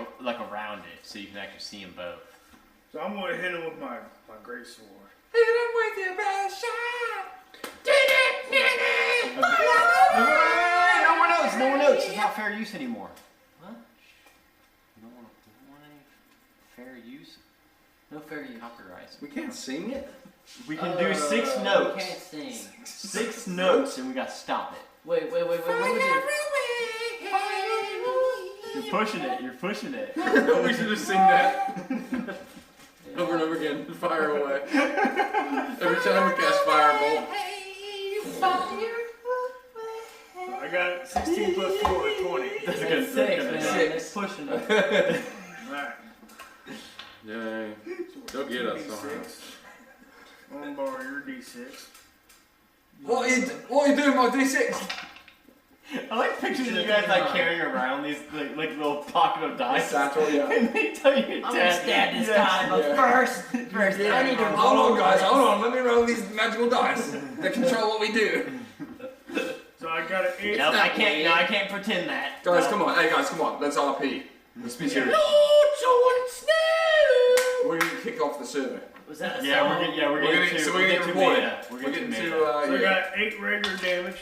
around it, so you can actually see them both. so I'm going to hit him with my great sword. Hit him with your best shot. No more notes. No more notes. It's not fair use anymore. What? You don't want any fair use. No fair use. Copyrights. We can't sing it. We can do 6 notes. We can't sing. 6 notes, and we got to stop it. Wait. What was it? You're pushing it. You're pushing it. We should just sing that over and over again. Fire away. Every time we cast Fireball. So I got 16 plus 4 is 20. That's That's good. 6, That's man. good. That's pushing it. Alright. Yay. They'll get us somehow. I'm gonna borrow your D6. What are you doing, my D6? I like picturing you guys like carrying around these like little pocket of dice. Satchel, yeah. And they tell you I'm gonna stab this guy, but Yeah. first, I need to roll. Hold on, guys. Hold on. Let me roll these magical dice that control what we do. So I got an 8. Nope, I can't. No, I can't pretend that. Guys, No. come on. Hey, guys, come on. Let's RP. Let's be serious. We're gonna kick off the server. Was that a Yeah, song? we're getting We're getting to reported. meta. We're getting getting to to So I yeah. got 8 regular damage.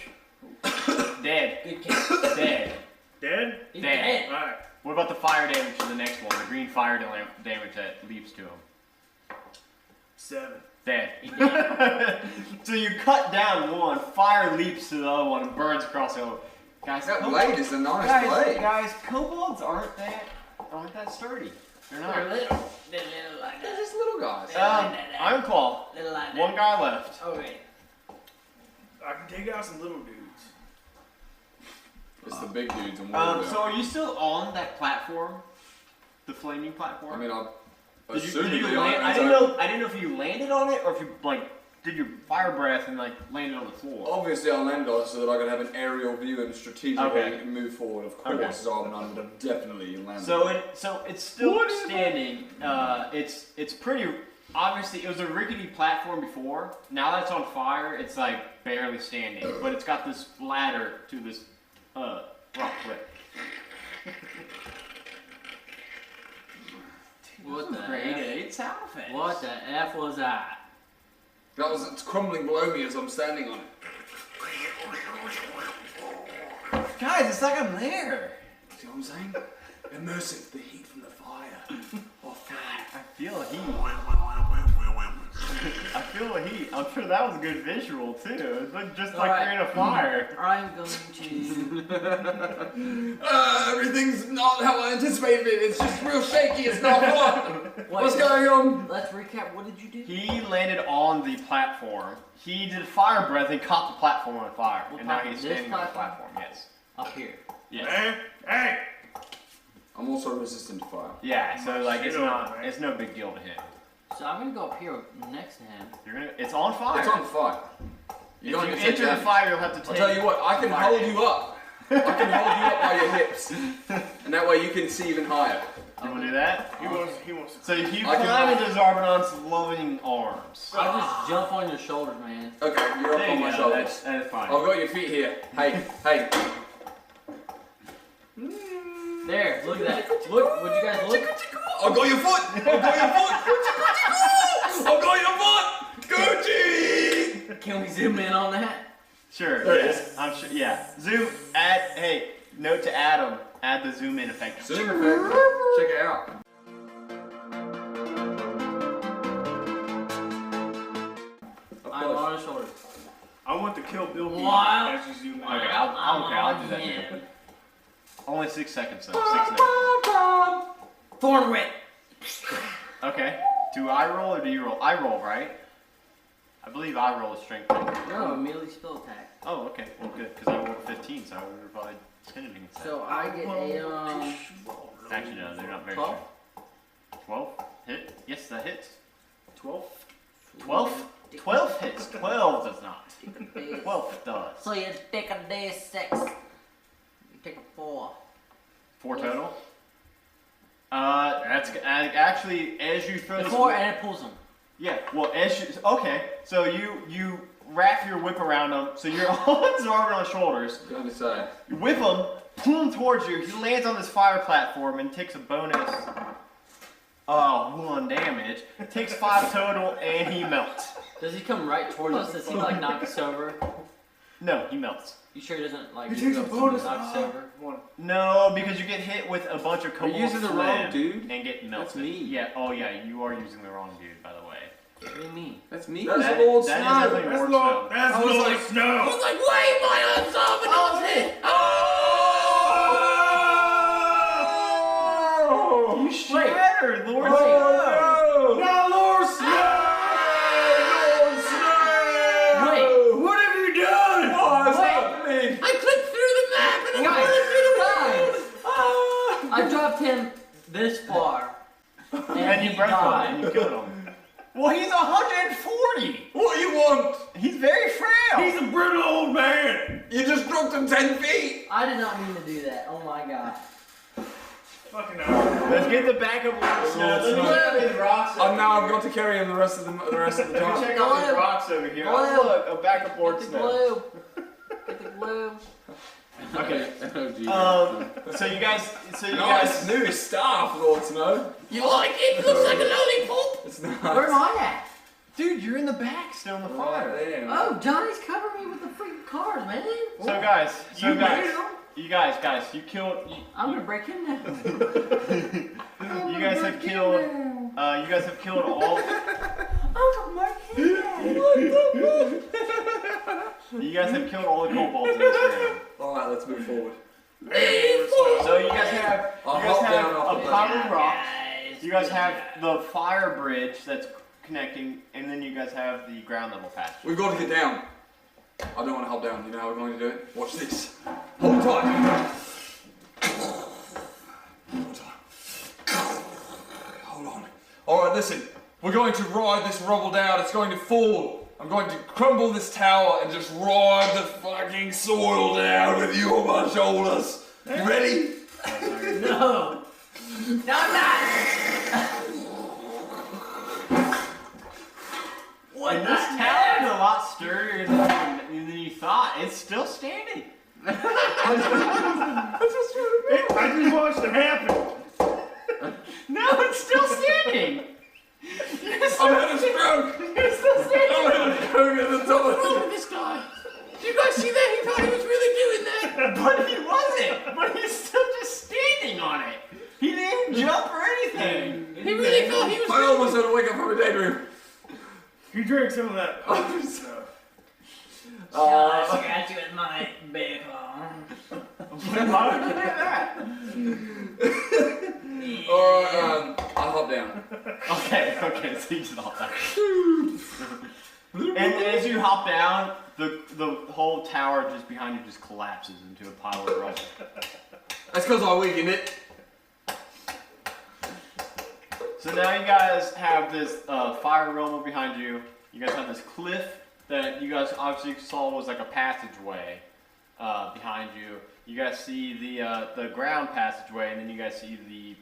dead. Good kick. Dead. Dead? He's Dead. dead. Alright. What about the fire damage to the next one? The green fire damage that leaps to him. 7. Dead. He dead. So you cut down one, fire leaps to the other one and burns across the other. Guys, That kobolds- blade is a nice blade. guys, kobolds aren't that sturdy. They're not. They're little. They're little like They're that. just little guys. Iron Claw. Little like that. One guy left. Okay. I can take out some little dudes. It's the big dudes and So are you still on that platform? The flaming platform? I mean, I'll did you assumedly land? I didn't know if you landed on it or if you like did your fire breath and like landed on the floor. Obviously, I landed on it so that I could have an aerial view and strategically Okay. move forward. Of course, Okay. Zarbanon would have definitely landed. So it's still standing. It's pretty. Obviously, it was a rickety platform before. Now that it's on fire, it's like barely standing. But it's got this ladder to this rock cliff. What the Grade F? 8 sound effects. What the F was that? That was it's crumbling below me as I'm standing on it. Guys, it's like I'm there. See what I'm saying? Immersive, the heat from the fire. Oh, I feel heat. I feel heat. I'm sure that was a good visual too. It's like just like Alright. you're in a fire. I'm going to. everything's not how I anticipated it. It's just real shaky. It's not fun. What's Wait, going on? let's recap. What did you do? He landed on the platform. He did fire breath and caught the platform on fire. What And now platform? he's This standing on the platform? platform. Yes. Up here. Yes. Man, hey! I'm also resistant to fire. Yeah. So like Shit it's over, not man. it's no big deal to him. So I'm gonna go up here next to him. You're gonna. It's on fire. It's on fire. If don't you even take enter the damage. fire, you'll have to take. I'll tell you what, I can fire hold damage. you up. I can hold you up by your hips. And that way you can see even higher. You wanna do that? He wants to. So you I can- climb into Zarbadon's loving arms. I'll just jump on your shoulders, man. Okay, you're up There on you my go. shoulders. That's fine. I've got your feet here. Hey, hey. There, look at that. Look, would you guys look? I've got your foot! I've got your foot! I've got your foot! Gucci! Can we zoom in on that? Sure. There it Yes. I'm sure. Yeah. Zoom. Add. Hey. Note to Adam. Add the zoom in effect. Zoom effect. Check it out. I'm on his shoulders. I want to kill Bill Gates Wow. as you zoom in. Okay, I'll do that. him. Only 6 seconds though. 6 minutes. Thornwit. Okay. Do I roll or do you roll? I roll, right? I believe I roll a strength. No, immediately spell attack. Oh, okay. Well, good, because I rolled a 15, so I would have probably 10 against that. So I get a Actually, no, they're not very 12? strong. 12? Hit? Yes, that hits. 12? 12? 12 hits. 12 does not. 12 does. So you take a D6. You take a 4. 4 total? That's actually as you throw The this 4 and it pulls him. Yeah, well, as you, okay, so you wrap your whip around him, so you're on Zarbanon's shoulders. Going to say. You whip him, pull him towards you. He lands on this fire platform and takes a bonus. 1 damage. Takes 5 total, and he melts. Does he come right towards us? Does he like knock us over? No, he melts. You sure he doesn't like He takes a bonus. knock us over? No, because you get hit with a bunch of You're kobold using the wrong phlegm dude. and get melted. That's me. Yeah. Oh yeah, you are using the wrong dude, by the way. What do you mean? That's me. That's That- Lord that is Snow. definitely That's Lord Lord, Snow. that's I was Lord like- Snow. I was like, wait, my arms off and I was hit. Oh! You shattered, Lord Wait. Snow. Now Lord Snow! Lord Snow! Wait. What have you done? What is Wait. happening? I clicked through the map and I Guys, clicked through the guys. I dropped him this far. And you broke him died. and you killed him. Well, he's 140. What do you want? He's very frail. He's a brittle old man. You just dropped him 10 feet. I did not mean to do that. Oh my god. Fucking hell. Let's get the backup Lord Snow. Let me Snow. check out his rocks. Oh, now I've got to carry him the rest of the rest of the Let me time. check out his Glue. rocks over here. Glue. Oh look, a backup Lord Get the Snow. glue. Get the glue. Okay. Oh, geez. So you guys, Nice new staff, Lord Snow. You like it? Looks like a lollipop. It's nice. Where am I at? dude, you're in the back, still in the fire. Right there. Oh, Johnny's covering me with the freaking cars, man. So guys, You made him. you guys, you killed. I'm gonna break him now. You guys have killed. You guys have killed all. I'm gonna break him now. You guys have killed all the kobolds in this room. Alright, let's move forward. So you guys have I'll hop down off a the pile of rocks. Guys, You guys have the fire bridge that's connecting, and then you guys have the ground level passage. We've got to get down. I don't want to hop down. You know how we're going to do it? Watch this. Hold tight. Hold tight. Hold on. Alright, listen. We're going to ride this rubble down. It's going to fall. I'm going to crumble this tower and just ride the fucking soil down with you on my shoulders. You ready? no. No, I'm not. What And the this hell? tower is a lot sturdier than you thought. It's still standing. I just watched it happen. No, it's still standing. I'm having a stroke. You're still standing. I'm having a stroke at the top of What's wrong with this guy? Did you guys see that? He thought he was really doing that. But he wasn't. But he's still just standing on it. He didn't jump or anything. He really thought he was I almost had to wake up from a daydream. You drink some of that potion stuff. I got you in my big arm. Why would you do that? Alright, I'll hop down. Okay, so you just hop down. And as you hop down, the whole tower just behind you just collapses into a pile of rubble. That's because I weakened it. So now you guys have this fire rumble behind you. You guys have this cliff that you guys obviously saw was like a passageway behind you. You guys see the ground passageway, and then you guys see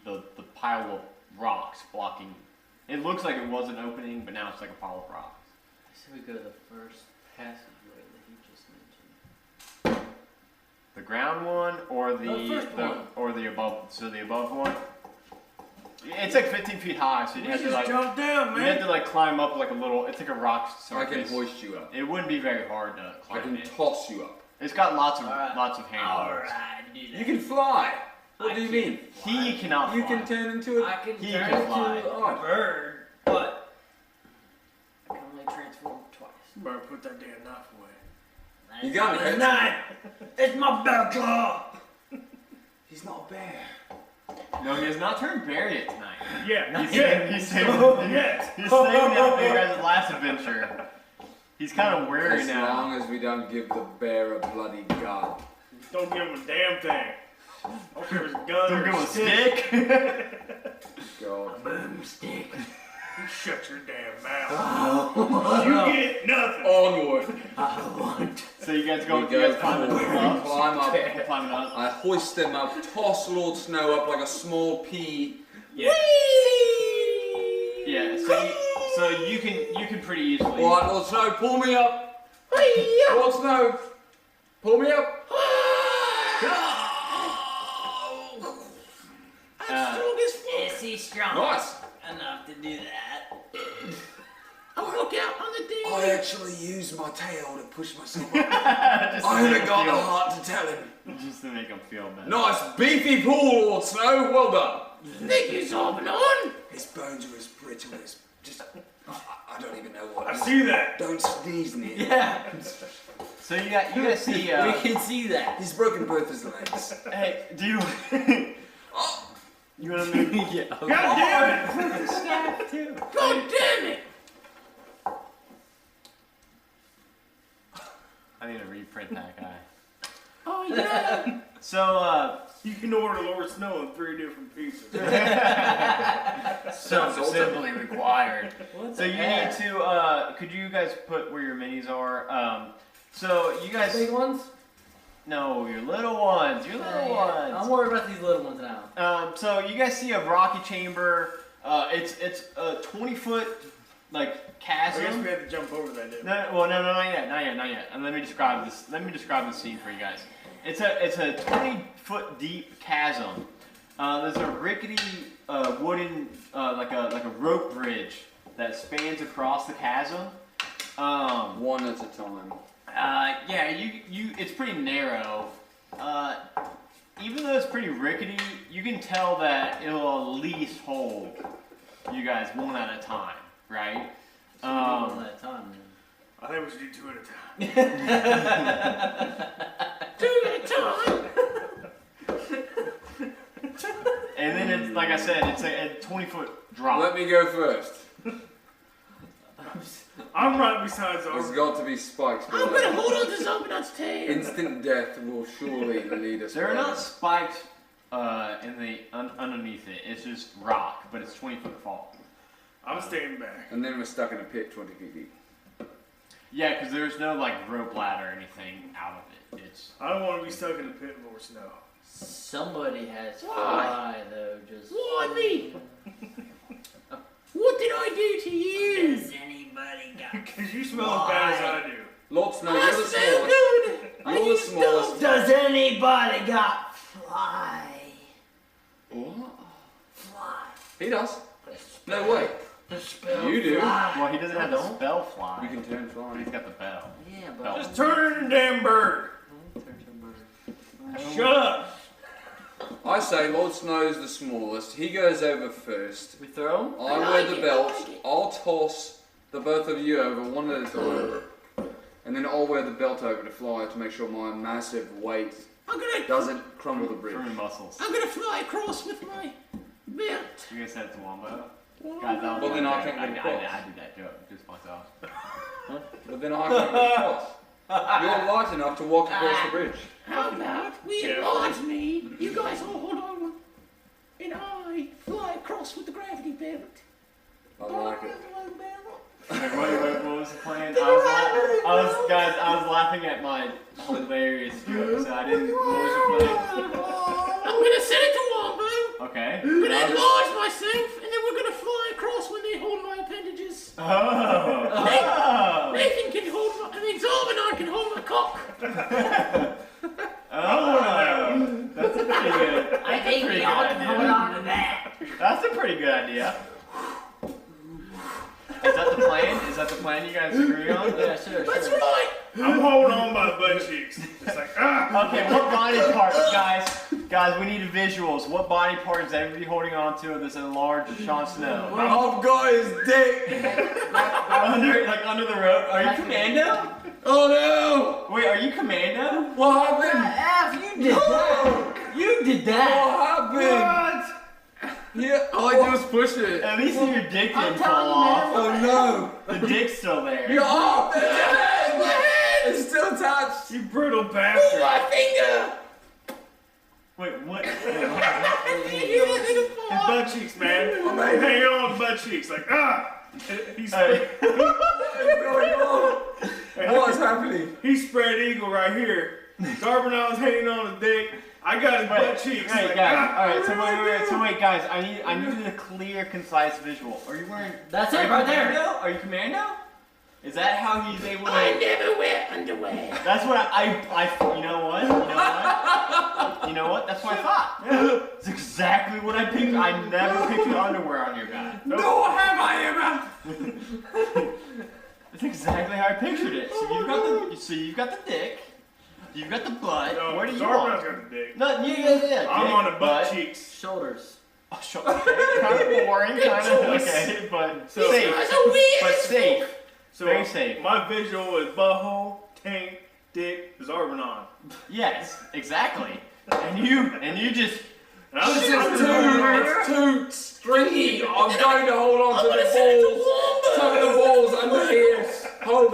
the pile of rocks blocking. It looks like it was an opening, but now it's like a pile of rocks. I say we go to the first passageway that he just mentioned. The ground one or The first one. or the above? So the above one. It's like 15 feet high, so you We have to just like jump down, you have man. to like climb up like a little. It's like a rock I can surface. hoist you up. It wouldn't be very hard to I climb can it. toss you up. It's got lots of Alright. handholds. Alright, do that. You can fly. What do you mean? He cannot You fly. can turn into I a... can He turn can into fly. a bird, but I can only transform twice. Better put that damn knife away. You got it. It's not. It's my bear claw. He's not a bear. No, he has not turned bear yet tonight. Yeah, He's yeah. he's saving, Yes. he's saving that for you guys' last adventure. He's kind of weary As now. long as we don't give the bear a bloody gun. Don't give him a damn thing. Don't give him a gun Don't or give him a a stick. stick. God. Boomstick. You shut your damn mouth. You get nothing. Onward. So you guys go. We You go guys climb forward. up. Climb up. Climbing up. I hoist them up, toss Lord Snow up like a small pea. Yeah. Yeah. So you can pretty easily. All right, Lord Snow, pull me up. Lord Snow, pull me up. Is he strong Nice. enough to do that? I'll look out on the deck. I actually use my tail to push myself up. I haven't got the heart to tell him. Just to make him feel better. Nice beefy pool, Lord Snow. Well done. Thank you, Zorbanon. His bones are as brittle as just. I don't even know what. I see that. Don't sneeze near. Yeah. So you guys see. We can see that. He's broken both his legs. Hey, do you? You wanna move? Yeah. God damn it. Staff too. God damn it. I need to reprint that guy. Oh, yeah. So You can order Lord Snow in 3 different pieces. simply required. What's So you need to. Could you guys put where your minis are? So you guys. big ones? No, your little ones. Your little ones. I'm worried about these little ones now. So you guys see a rocky chamber. It's a 20-foot like I guess chasm. we had to jump over that, didn't we? No, not yet. And let me describe this. Let me describe the scene for you guys. It's a 20-foot deep chasm. There's a rickety wooden like a rope bridge that spans across the chasm. One at a time. Yeah, you it's pretty narrow. Even though it's pretty rickety, you can tell that it'll at least hold you guys one at a time, right? One at a time. I think we should do 2 at a time. 2 at a time. And then it's like I said, it's a 20-foot drop. Let me go first. I'm right beside There's Zorbanon. got to be spikes I'm below. gonna hold on to Zobanon's tail. Instant death will surely lead us. There are below. not spikes in the underneath it. It's just rock, but it's 20-foot fall. I'm staying back. And then we're stuck in a pit 20 feet deep. Yeah, because there's no like rope ladder or anything out of it. It's I don't want to be stuck in the pit, Lord Snow. Somebody has to Why? fly though. Just Why me? What did I do to you? Has anybody got? Because you smell as bad as I do. Lord Snow, I you're the smell smallest. good. I You're the use smallest. dove. Does anybody got fly? What? Fly. He does. No way. The spell You do. fly. well, he doesn't have the I don't. spell fly. You can turn But flying. he's got the bell. Yeah, Bell. but Just turn it into a damn bird. Shut up. I say Lord Snow's the smallest. He goes over first. we throw him. I wear the belt. I'll toss the both of you over one at a time. And then I'll wear the belt over to fly to make sure my massive weight I'm gonna. doesn't crumble the bridge. For your muscles. I'm gonna fly across with my belt. You guys said it's a wombo? Guys, that was Well, then my I joke. can't get across. I did that joke just myself. But then I can't get across. You're light enough to walk across the bridge. How about we Jeff. enlarge me? You guys all hold on. And I fly across with the gravity belt. I like it. What was the plan? I was laughing at my hilarious joke, so I didn't. What was your plan? I'm gonna send it to Wombo. Okay. I'm gonna enlarge myself, and then we're gonna fly across when they hold my appendages. Oh. Nathan can hold my. I mean, Zorbanon can hold my cock. Oh. That's a pretty good. I think pretty we all good can idea. hold on to that. That's a pretty good idea. Is that the plan? Is that the plan you guys agree on? Yeah, sure, That's sure. right. I'm holding on by the butt cheeks. It's like, ah. Okay, what body parts, guys? Guys, we need visuals. What body part is everybody holding on to this enlarged Jon Snow? I've got his dick. under the rope. Are you Commando? Oh Wait, are you Commando? no! What happened? F, you did that. You did that. What happened? Yeah, all I do is push it. At least your dick I'm didn't fall telling you, off. Oh no! The dick's still there. You're off! My head! It's still attached. You brutal bastard. My finger. Wait, what? His butt cheeks, man. Hanging on his butt cheeks, like He's Hey. What's going on? What is happening? He's spread eagle right here. Garbonon's hanging on his dick. I got his butt cheeks. Hey like, guys, alright, so wait guys, I need a clear, concise visual. Are you wearing That's are it you right there. commando? Are you commando? Is that how he's able to I never wear underwear. That's what I you know what? You know what? That's what I thought. Yeah. It's exactly what I pictured. I never pictured underwear on your guy. Nor have I ever. That's exactly how I pictured it. So you've got the dick. You've got the butt. No, Where do you Garbonon's want? got the dick. No, yeah. I'm dick, on the butt butt. cheeks. Shoulders. Oh, sure. Okay. Kind of boring, kind of okay, but So- safe. That's a weird. But safe. So Very safe. my visual is butthole, tank, dick, Zarbanon. Yes, exactly. And you just And I'm It's too stringy. I'm going to hold on to the balls. Tuck the balls under here. Hold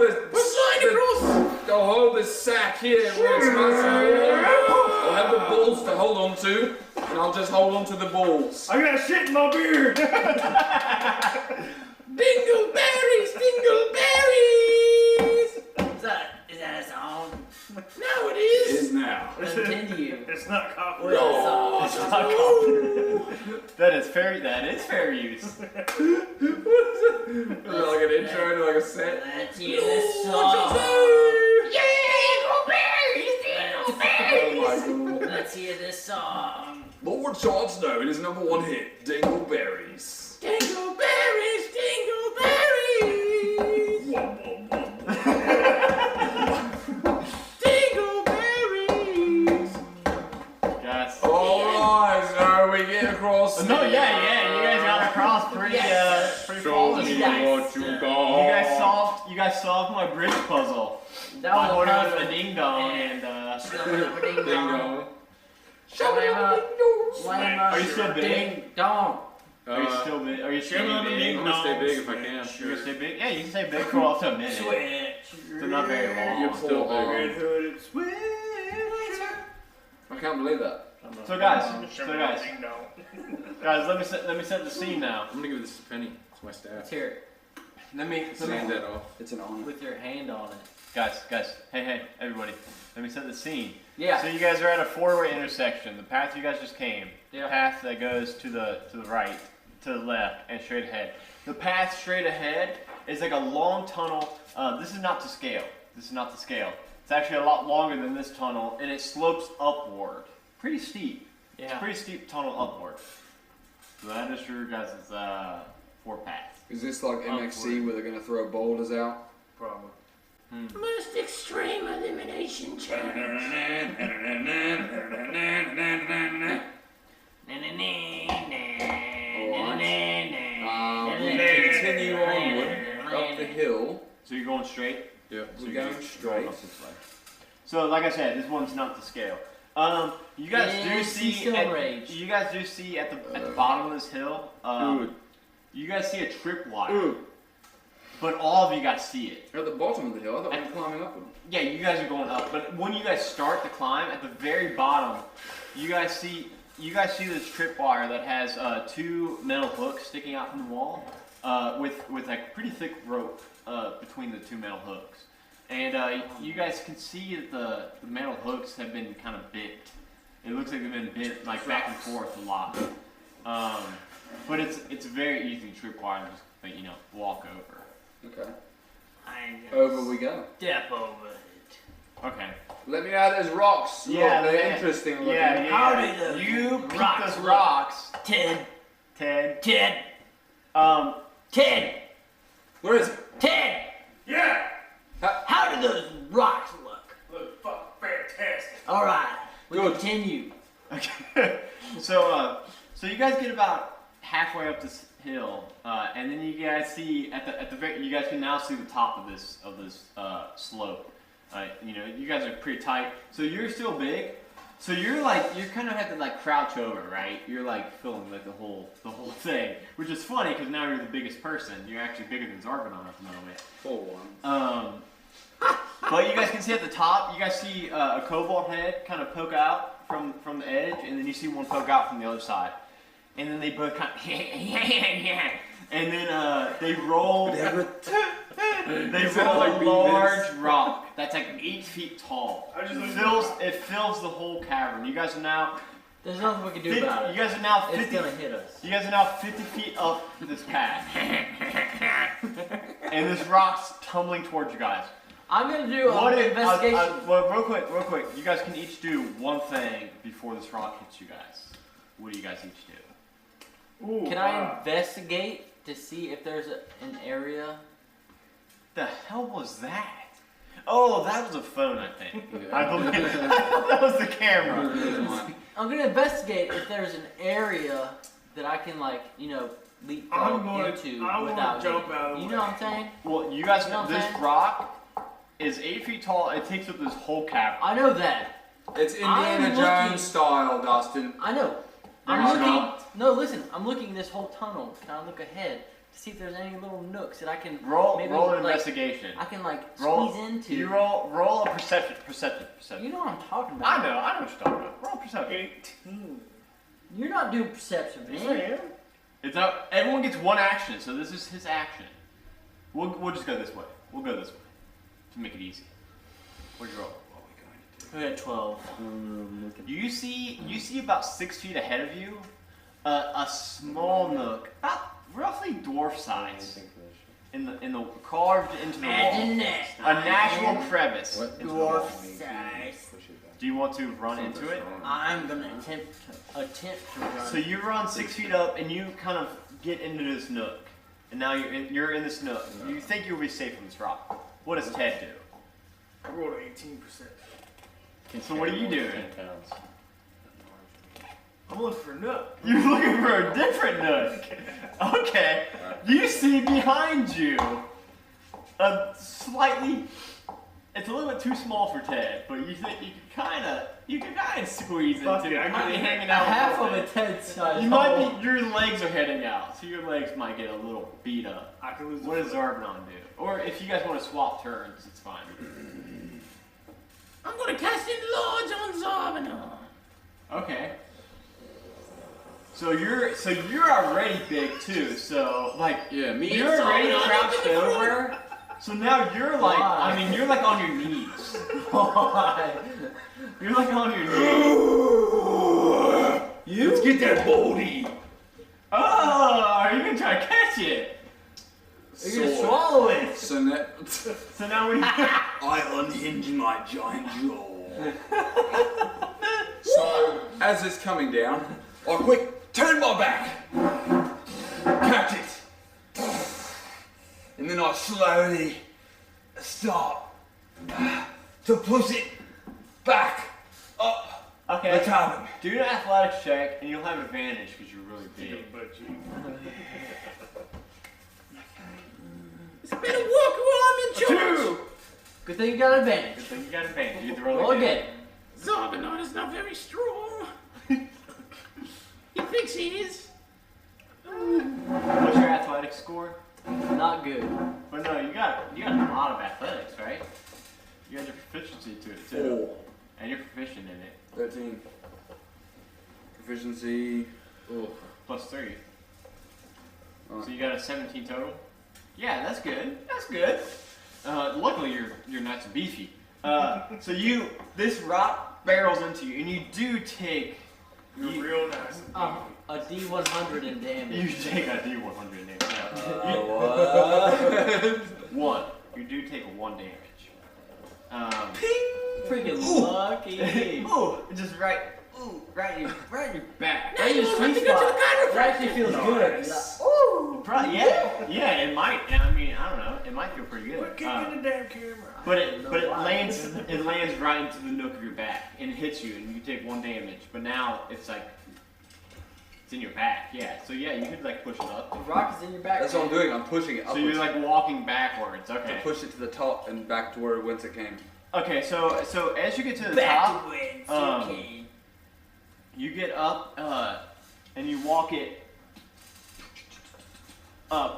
I'll hold this sack here where it's nice and warm. I'll have the balls to hold on to, and I'll just hold on to the balls. I got shit in my beard. Dingleberries, dingleberries. Is that a song? Now it It is. is now. Continue. It's not What copper. is that song? it's not copyrighted. That is fair use. Is it like an intro to like a set? Let's hear this song. Dingleberries, Oh my god. Let's hear this song. Lord Jon Snow and his #1 hit, Dingleberries. dingleberries, dingleberries. Dingleberries. Guys. Alright, so we get across. No, yeah, you guys got across pretty flawlessly. Yes. You guys solved my bridge puzzle. That By was ordering perfect. a ding dong and Ding dong. Are you still big? Ding dong. Are you still big? Are you still Shimmer big? ding I'm gonna stay big if I dong. can. You're gonna stay big? Yeah, you can stay big for up to a minute. Switch. So not very long. You're still big. Red hooded switch. I can't believe that. So guys, Ding dong. guys, let me set the scene now. I'm gonna give this a penny. It's my Let's staff. hear it. Let me Sand that off. It's an honor. With your hand on it. guys, hey, everybody. Let me set the scene. Yeah. So you guys are at a four-way intersection. The path you guys just came. Yeah. The path that goes to the right, to the left, and straight ahead. The path straight ahead is like a long tunnel. This is not to scale. It's actually a lot longer than this tunnel, and it slopes upward. Pretty steep. It's a Yeah. pretty steep tunnel upward. So that is your guys' four path. Is this like MXC where they're gonna throw boulders out? Probably. Most extreme elimination challenge. We continue onward up the hill. So you're going straight? Yep. We're going straight. So like I said, this one's not to scale. You guys Yeah, do see see still at, rage. you guys do see at the bottom of this hill, you guys see a tripwire. But all of you guys see it. At the bottom of the hill, I thought we were climbing upward. Yeah, you guys are going up, but when you guys start the climb, at the very bottom, you guys see this tripwire that has two metal hooks sticking out from the wall, with like pretty thick rope between the two metal hooks. And you guys can see that the metal hooks have been kind of bent. It looks like they've been bent like back and forth a lot. But it's a very easy tripwire to just walk over. Okay. I just Over we go. step over it. Okay. Let me know how those rocks look. Yeah, They're yeah. interesting looking. Yeah. How do those You pick rocks those look? rocks, Ted. Ted. Ted. Um, Ted. Where is it? Ted. Yeah! How do those rocks look? Look fucking fantastic. All right. We Good. continue. Okay. So you guys get about halfway up this hill, and then you guys see at the very, you guys can now see the top of this slope. You guys are pretty tight. So you're still big. So you're kind of have to like crouch over, right? You're like filling like the whole thing, which is funny because now you're the biggest person. You're actually bigger than Zarbanon at the moment. Full one. But you guys can see at the top, you guys see a kobold head kind of poke out, from the edge, and then you see one poke out from the other side, and then they both kind of and then they roll. They roll a large rock that's like 8 feet tall. It fills the whole cavern. You guys are now. There's nothing we can do about it. You guys are now 50. It's gonna hit us. You guys are now 50 feet up this path, and this rock's tumbling towards you guys. I'm gonna do an investigation. Well, real quick. You guys can each do one thing before this rock hits you guys. What do you guys each do? Ooh, Can I investigate to see if there's an area? The hell was that? Oh, that was a phone, I think. I believe that was the camera. I'm gonna investigate if there's an area that I can leap into without jump out of the You know what I'm saying? Well, you guys know know this rock is 8 feet tall. It takes up this whole cavern. I know that. It's Indiana Jones style, Dustin. I know. I'm looking. No, listen. I'm looking in this whole tunnel. Can I look ahead to see if there's any little nooks that I can roll maybe, an investigation. I can squeeze into. You roll a perception. You know what I'm talking about. I know what you're talking about. Roll perception. 18. You're not doing perception, man. Yes, I am. It's not. Everyone gets one action, so this is his action. We'll just go this way. We'll go this way to make it easy. What'd you roll? We got 12. You see about 6 feet ahead of you, a small nook, about roughly dwarf size, in the carved into the wall, a natural crevice. Dwarf size. Do you want to run into it? I'm gonna attempt to run. So you run 6 feet up, and you kind of get into this nook, and now you're in this nook. You think you'll be safe from this rock. What does Ted do? I rolled 18%. So what are you doing? I'm looking for a nook. You're looking for a different nook. Okay. You see behind you a slightly. It's a little bit too small for Ted, but you think you can kind of squeeze into it. You might be hanging out. Half of a Ted size. Your legs are heading out, so your legs might get a little beat up. I can lose. What does Zarbanon do? Or if you guys want to swap turns, it's fine. I'm gonna cast Enlarge on Zarbanon. Okay. So you're already big too. So me. You're already crouched over. So now you're you're like on your knees. You're like on your knees. Let's get that baldy. Oh, are you gonna try to catch it? You're gonna swallow it. So now when you I unhinge my giant jaw. So as it's coming down, I quick turn my back, catch it, and then I slowly start to push it back up the cavern. do an athletics check, and you'll have advantage because you're really big. It's better work while I'm in charge. Good thing you got advantage. Good thing you got advantage. You get to roll Roll again. Zarbanon is not very strong. He thinks he is. What's your athletics score? Not good. But no, you got a lot of athletics, right? You got your proficiency to it too, and you're proficient in it. 13. Proficiency. Plus 3. Alright. So you got a 17 total. Yeah, that's good. That's good. Luckily, you're nice and beefy. So this rock barrels into you, and you do take. You're real nice. A D100 in damage. You take a D100 in damage. One. You do take 1 damage. Freaking lucky. Ooh, just right in your back. Right in your sweet spot. It actually feels good. Ooh, probably, yeah, it might. I mean, I don't know. It might feel pretty good. Quit kicking the damn camera. But it lands right into the nook of your back and it hits you, and you take 1 damage. But now it's in your back. Yeah. So yeah, you could push it up. The rock is in your back. That's what I'm doing. I'm pushing it So upwards. you're walking backwards. to Okay. push it to the top and back to whence it came. Okay. So as you get to the Back top, to whence um, you came. you get up and you walk it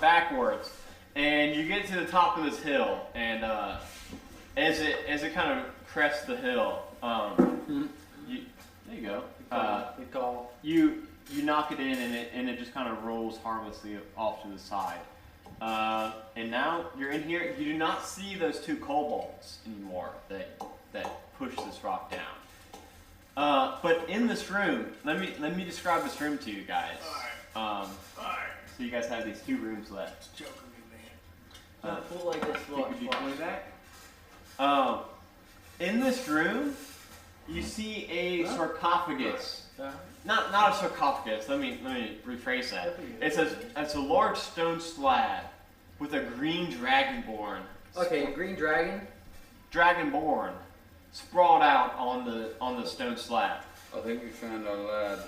backwards, and you get to the top of this hill, and as it kind of crests the hill, There you go. Good call. You knock it in and it just kind of rolls harmlessly off to the side. And now you're in here. You do not see those two kobolds anymore that push this rock down. But in this room, let me describe this room to you guys. Alright. So you guys have these 2 rooms left. Joking me, man. Pull like this. Take your D20 back. In this room, you see a sarcophagus. Not a sarcophagus. Let me rephrase that. It's a large stone slab with a green dragonborn. Okay, green dragon. Dragonborn sprawled out on the stone slab. I think we found our lad.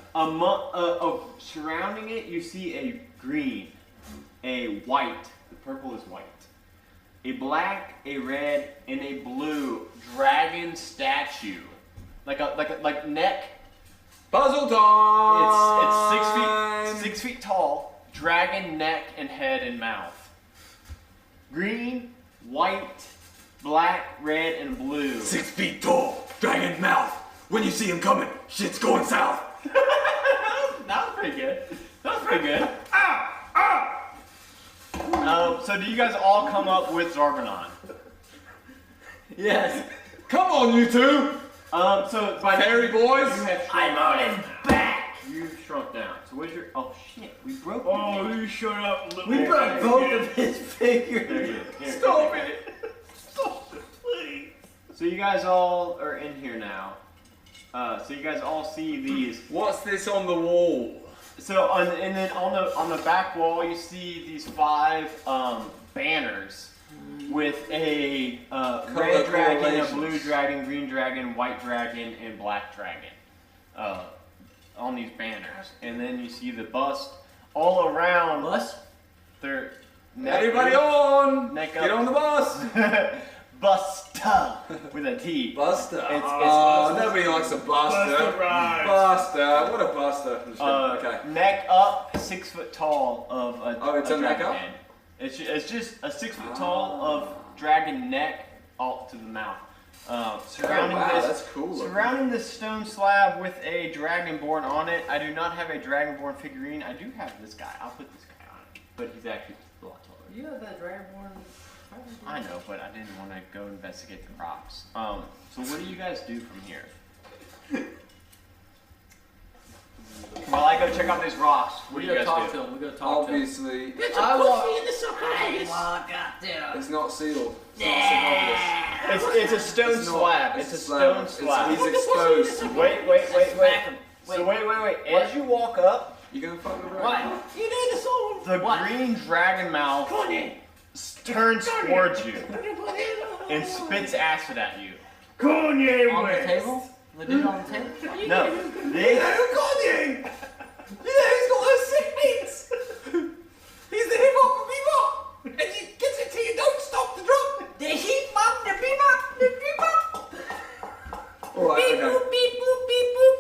Surrounding it, you see a green, a white. The purple is white. A black, a red, and a blue dragon statue, like neck. Puzzle time! It's 6 feet tall, dragon neck and head and mouth. Green, white, black, red, and blue. 6 feet tall, dragon mouth. When you see him coming, shit's going south. That was pretty good. So do you guys all come up with Zarbanon? Yes. Come on, you two. So by Fairy boys. you have I'm on his back. You've shrunk down. So what's your? Oh shit! We broke. Oh, you showed up a little We bit. broke both of his There fingers. you go. Here, Stop here. it. Stop it, please. So you guys all are in here now. So you guys all see these. What's this on the wall? So and then on the back wall you see these 5 banners with a red dragon, a correlations. blue dragon, green dragon, white dragon, and black dragon on these banners. And then you see the bust all around. Bus? Their Everybody on! neck Get up. on the bus! Busta with a T. Buster. It's Oh, nobody likes a buster. Buster rhymes. Buster. What a buster. I'm just kidding. Okay. Neck up, 6 foot tall of a. Oh, it's a neck dragon up? head. It's just a 6 foot tall of dragon neck all to the mouth. Surrounding Oh, wow, this, that's cool looking. surrounding this stone slab with a dragonborn on it. I do not have a dragonborn figurine. I do have this guy. I'll put this guy on it, but he's actually a lot taller. You have that dragonborn. I know, but I didn't want to go investigate the rocks. So what do you guys do from here? While I go check out these rocks, what We do you gotta guys talk do? to him. We gotta talk to him. Obviously, There's a I pussy walk- in the sarcophagus. Walk up there. it's not sealed. It's not sarcophagus. It's a stone It's not. slab. It's It's a a slab. stone slab. He's exposed. Wait. Smack him. So wait. As you walk up, You gonna fuck with What? You know the song. the What? green dragon mouth Come on in. turns towards you Put it on. and spits acid at you. Kanye On the West. table? The dude on the table? No, this Kanye! Yeah, he's got those sick beats! He's the hip hop bebop! And he gets it to you, don't stop the drum! The hip hop, the bebop, the bebop. Alright, Beep okay. boop, beep boop, beep boop.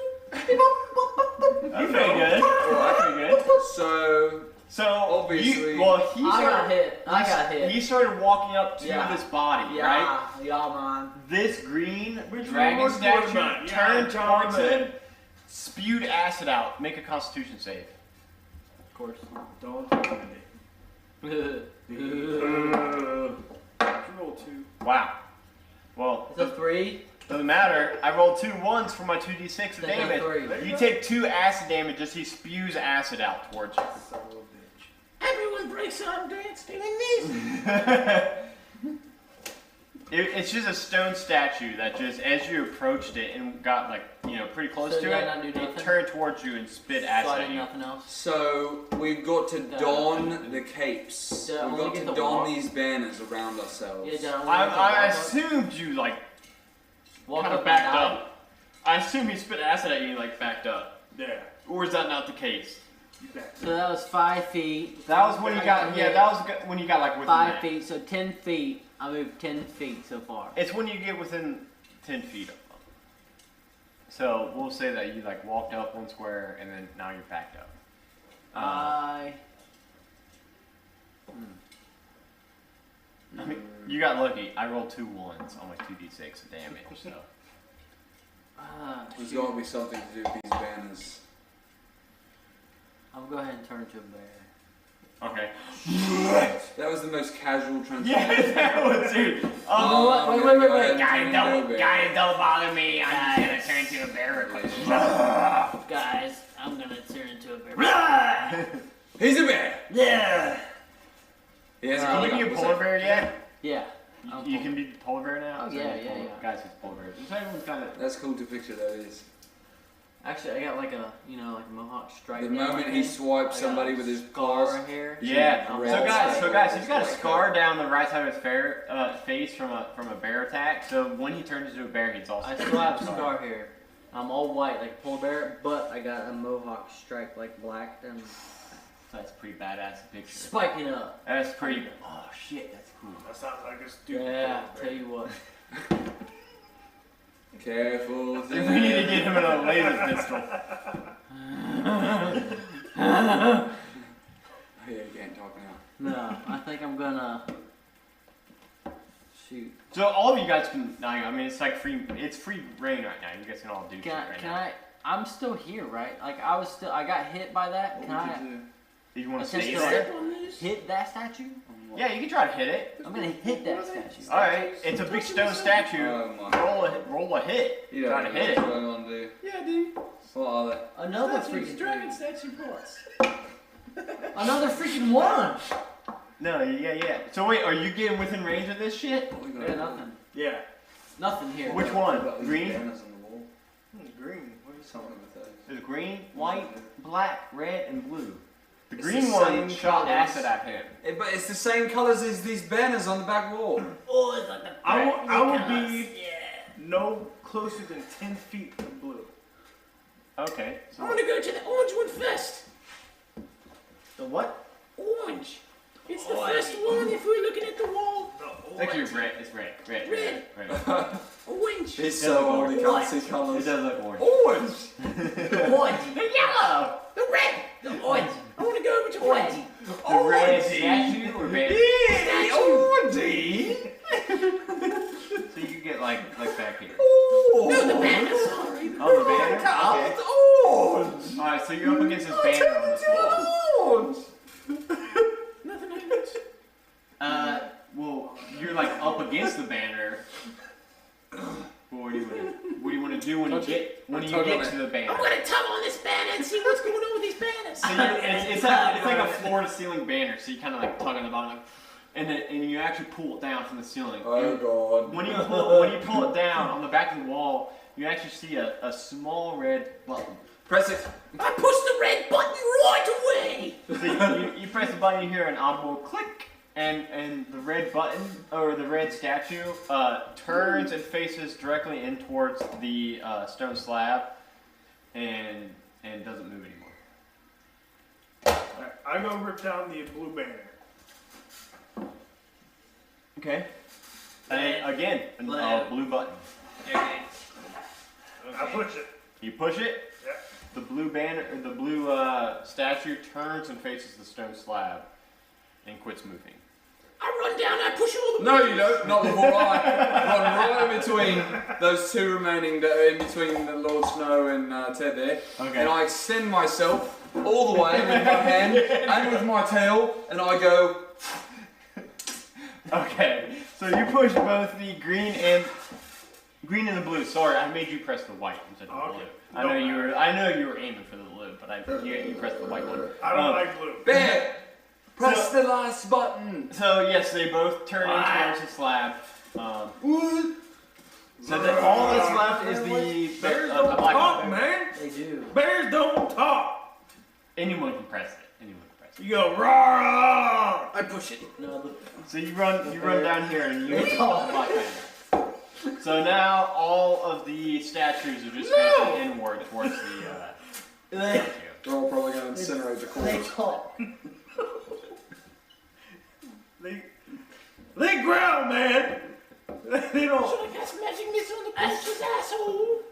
Beep boop, boop, boop, boop. that's pretty good. That's pretty good. So, So Obviously- he I got started. hit. I got hit. He started walking up to Yeah. this body, right? Yeah, man. This green Which dragon one was what statue about? Yeah, turned towards comment. him, spewed acid out. Make a Constitution save. Of course. Don't do it. It's Roll 2. Wow. Well, a 3. doesn't matter. I rolled 2 1s for my 2d6 of Take a damage. 3. You take 2 acid damage as he spews acid out towards you. Son of a bitch. Everyone breaks out and dance doing this. It's just a stone statue that just, as you approached it and got pretty close So to did I it, not do nothing? turned towards you and spit So acid I at did you. nothing else. so we've got to don the capes. Yeah, We've only got get to the don walk. these banners around ourselves. Yeah, John. I assumed you walk kind of up backed and die. up. I assume he spit acid at you and backed up. Yeah. Or is that not the case? You back. So that was 5 feet. That was when you got, hit. that was when you got within 5 that. feet, so 10 feet. I moved 10 feet so far. It's when you get within 10 feet of them. So we'll say that you walked up 1 square and then now you're backed up. I I mean, you got lucky. I rolled 2 1s on my 2d6 of damage. So There's got to be something to do with these banners. I'll go ahead and turn into a bear. Okay. That was the most casual transformation. Yeah, that was dude. Wait. Guys, don't bother me. I'm just gonna turn into a bear real quick. Guys, I'm gonna turn into a bear. He's a bear. Yeah. Yes, Can you be a polar bear yet? Yeah. You can be the polar bear now? Oh, yeah. Guys, he's polar bear. Just everyone's kind of. That's cool to picture. That is. Actually, I got like a mohawk stripe. The moment he swipes somebody with his claws. right here. Yeah. So guys, he's got a Red scar down the right side of his face from a bear attack. So when he turns into a bear, he's also. I still have a scar here. I'm all white like a polar bear, but I got a mohawk stripe like black and That's pretty badass picture. spiking up. That's pretty. Oh shit, that's cool. That sounds like a stupid. Yeah, polar tell you what. Careful. We need to get him a laser pistol. Yeah, you can't talk now. No, I think I'm gonna shoot. So all of you guys can. I mean, it's like free. It's free reign right now. You guys can all do shit right now. I'm still here, right? Like I got hit by that. Can I Do you want to Attempt stay to there? hit that statue? Yeah, you can try to hit it. I'm gonna hit that statue. All right, it's a big stone statue. Oh my. Roll a hit. You Try don't to know hit what's it. going on, dude. Yeah, dude. What are they? Another Statues, freaking dragon statue parts. Another freaking one. No, yeah. So wait, are you getting within range of this shit? What we Yeah, got? nothing. Yeah. Nothing here. Which one? Got these Green? banners on the wall. Green. What is Something with those. There's green, white, black, red, and blue. The It's green the one same shot colours. acid at him. But it's the same colours as these banners on the back wall. Oh, it's like the I will colors. be no closer than 10 feet from blue. Okay. I want to go to the orange one first. The what? Orange. It's the Orange. first one if we're looking at the wall. It's actually red. It's red. Red. It Orange. He's so old he can't What? see colours. does look orange. Orange! The orange. The yellow. The red. The orange. I want to go over to red. The red statue or red? So you get like back here. No, the banner. Sorry. Oh, the banner. Okay. Orange! All right, so you're up against this banner on this wall. Orange! Nothing happens. Well, you're like up against the banner. Well, what do you want to do when you get to the banner? I'm gonna tug on this banner and see what's going on with these banners. So it's like a floor to ceiling banner. So you kind of like tug on the bottom, and you actually pull it down from the ceiling. Oh god. When you pull it down on the back of the wall, you actually see a small red button. Press it. I push the red button right away. So you press the button, you hear an audible click, and the red button or the red statue turns and faces directly in towards the stone slab, and doesn't move anymore. Alright, I go rip down the blue banner. Okay. And again, a blue button. Okay. I push it. You push it. Yeah. The blue banner, or the blue statue turns and faces the stone slab, and quits moving. I run down, I push all the No, you don't. Not before I run right in between those two remaining that are in between the Lord Snow and Ted there. Okay. And I extend myself all the way with my hand and with my tail, and I go. Okay. So you push both the green and the blue. Sorry, I made you press the white instead of the Okay. blue. I know you were aiming for the blue, but you pressed the white one. I don't like blue. Bear! Press the last button! So yes, they both turn in towards the slab. So that all that's left is the Bears the don't black talk, one. man. They do. Bears don't talk. Anyone can press it. You go rah. I push it. No, So you run down here and you They hit the talk. black banner. So now all of the statues are just facing inward towards the they statue. They're all probably going to incinerate the they corpse. talk. They growl, man. They don't. Should I cast magic missile on the person's asshole?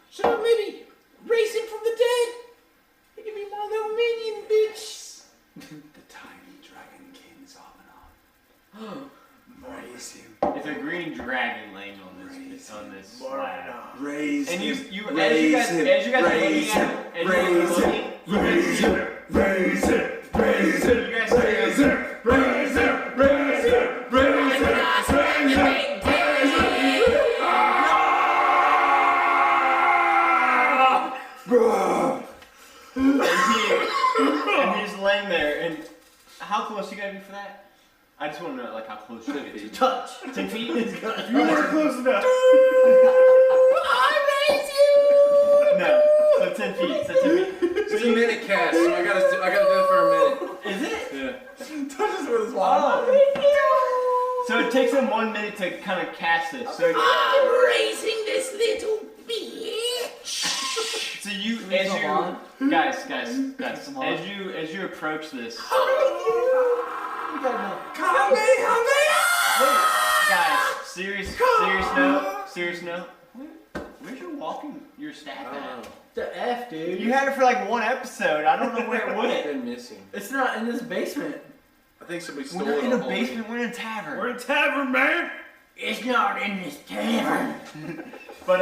Should I maybe raise him from the dead? He can be my little minion, bitch. The tiny dragonkin Zarmanon. Oh Raise him. It's a green dragon laying on this slab. Raise And him. as you guys Raise are looking at it, Raise him. Raise him. Raise him. Raise him. Raise him. you guys see Raise him. Raise him. Raise him. Raise him. and he's laying there, and how close you gotta be for that? I just want to know, like, how close you gotta be. Touch. 10 feet? You weren't close enough. I raise you! No, so 10 feet, so 10 feet. It's a minute cast, so I gotta do it for a minute. Is it? Yeah. Touches with his wand. So it takes him 1 minute to kind of cast this. So, I'm raising this little bitch! so you, guys, as you approach this, guys, serious note. Where's your your staff at? The F, dude. You had it for like 1 episode. I don't know where it It's went. been missing. It's not in this basement. I think somebody stole We're it. not in a all. basement. We're in a tavern. We're in a tavern, man. It's not in this tavern. But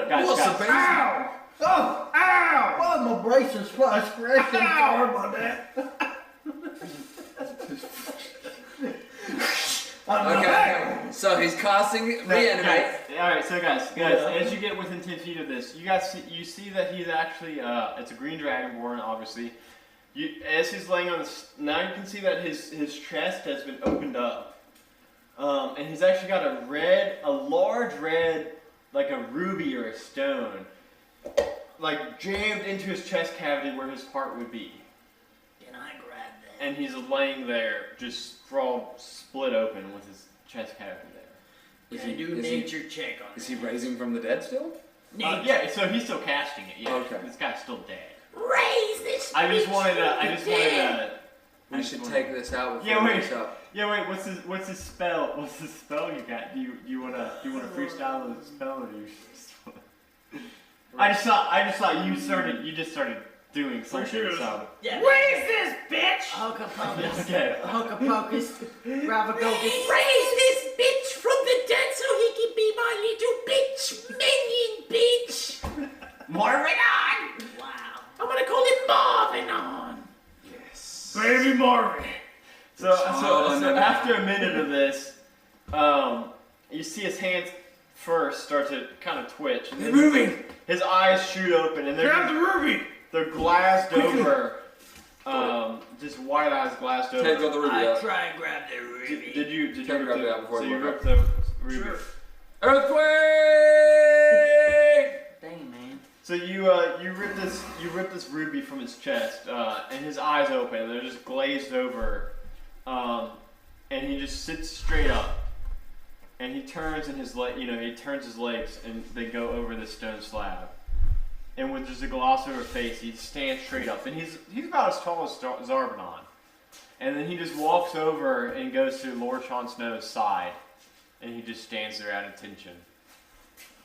guys, What's the guys. basement? Oh! Ow! Oh, my braces scratched and sorry about that. Okay, so he's casting reanimate. Alright, so guys, as you get within 10 feet of this, you see that he's actually, it's a green dragonborn, obviously. As he's laying on this, now you can see that his chest has been opened up. And he's actually got a large red, like a ruby or a stone, like jammed into his chest cavity where his heart would be. Can I grab that? And he's laying there, just split open with his chest cavity there. Can I do nature check on Is he raising from the dead still? Yeah, so he's still casting it. Yeah, Okay. this guy's still dead. Raise this I just bitch wanted from to. We should take this out before Yeah, we wait. finish up. Yeah, wait. What's his spell? What's the spell you got? Do you wanna freestyle the spell, or do you? I just thought you just started doing something. sure. So. Yeah. Raise this bitch! Hocus pocus. Okay. Hocus pocus. Ravagogus. Raise this bitch from the dead so he can be my little bitch minion bitch! Marvinon! Wow. I'm gonna call him Marvinon! Yes. Baby Marvin. So after a minute of this, you see his hands first start to kind of twitch, and They're then moving. his eyes shoot open, and Grab the ruby. they're glassed over. Just white eyes glassed Ted over. got the ruby I out. try and grab the ruby. Did you Ted rip grabbed it the- out before so he you woke ripped the ruby? Sure. Earthquake! Dang, man. So you rip this ruby from his chest, and his eyes open. They're just glazed over, and he just sits straight up, and he turns his legs, and they go over the stone slab. And with just a gloss over his face, he stands straight up, and he's about as tall as Zarbanon. And then he just walks over and goes to Lord Jon Snow's side, and he just stands there at attention.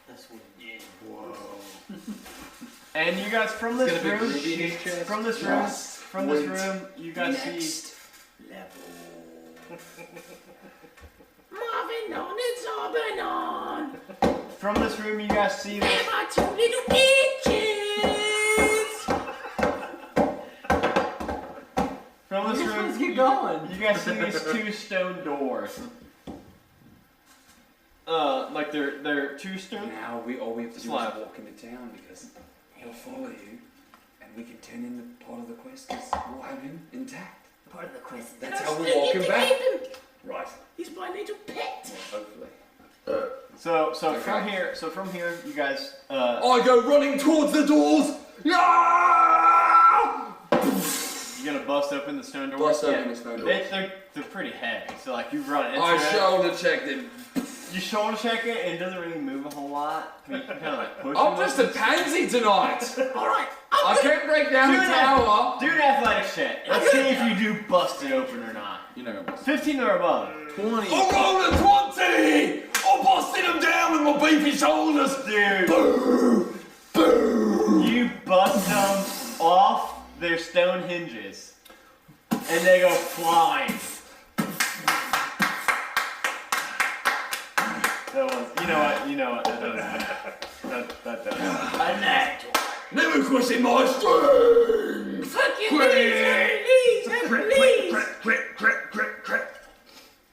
That's what he did. And you guys from this It's gonna be room, ruby in his chest. from this room, you guys see. Next Level. Marvinon and Zarbanon! From this room, you guys see They're this. my two little bitches! From this Let's room, get going. you guys see these 2 stone doors. Like they're 2 stone. Now all we have to do is Slab. walk into town because he'll follow you, and we can turn in the part of the quest because we'll have him intact. Part of the quest. That's I how we still walk get him to back. keep him. Right. He's my little pet. Hopefully. So Okay. from here, you guys. I go running towards the doors. Yeah! You gonna bust open the stone doors? Bust open the stone doors. They're pretty heavy. So like you run into I it. shoulder checked him. You shoulder check it, and it doesn't really move a whole lot. I mean, you can kind of like push. I'm it just a up. pansy tonight. Alright, I can't break down the tower. Do an athletics check. Let's see if you do bust it open or not. You know, 15 or above. 20. I rolled a 20! I'm busting him down with my beefy shoulders. Dude, Boo! Boo! you bust them off their stone hinges, and they go flying. That was. You know what? You know what? That doesn't. That doesn't. A nat 20. Never question my strength! Fuck you, please.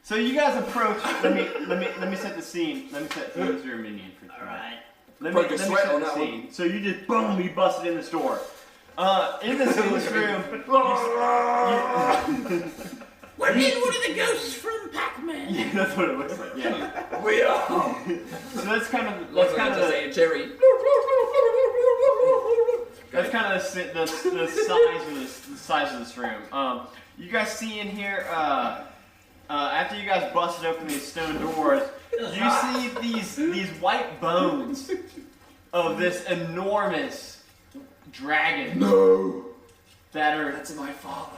So you guys approach. Let me set the scene. Let me set. Who's your minion for tonight? Alright. Let Break me a set sweat on the that scene. So you just boom, you busted in the store. In this room, We're in one of the ghosts from Pac-Man. yeah, that's what it looks like. Yeah. We are! So that's kind of say a cherry. that's kind of the size of this room. You guys see in here. After you guys busted open these stone doors, you see these white bones of this enormous dragon. No! That are. That's my father.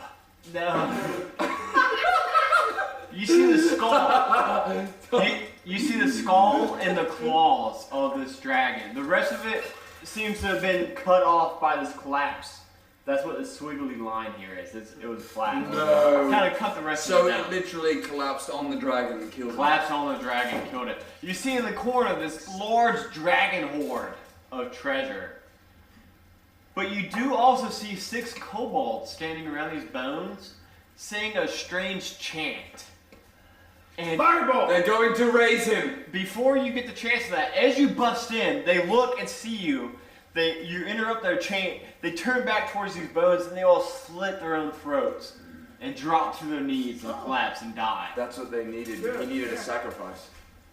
No. You see the skull. You see the skull and the claws of this dragon. The rest of it seems to have been cut off by this collapse. That's what this swiggly line here is. It was flat. No. Kind of cut the rest So of it it down. literally collapsed on the dragon and killed it. Collapsed on the dragon, killed it. You see in the corner this large dragon hoard of treasure. But you do also see 6 kobolds standing around these bones, saying a strange chant. And Fireball! They're going to raise him! before you get the chance of that, as you bust in, they look and see you. You interrupt their chant. They turn back towards these bones, and they all slit their own throats and drop to their knees and collapse and die. That's what they needed. He needed a sacrifice.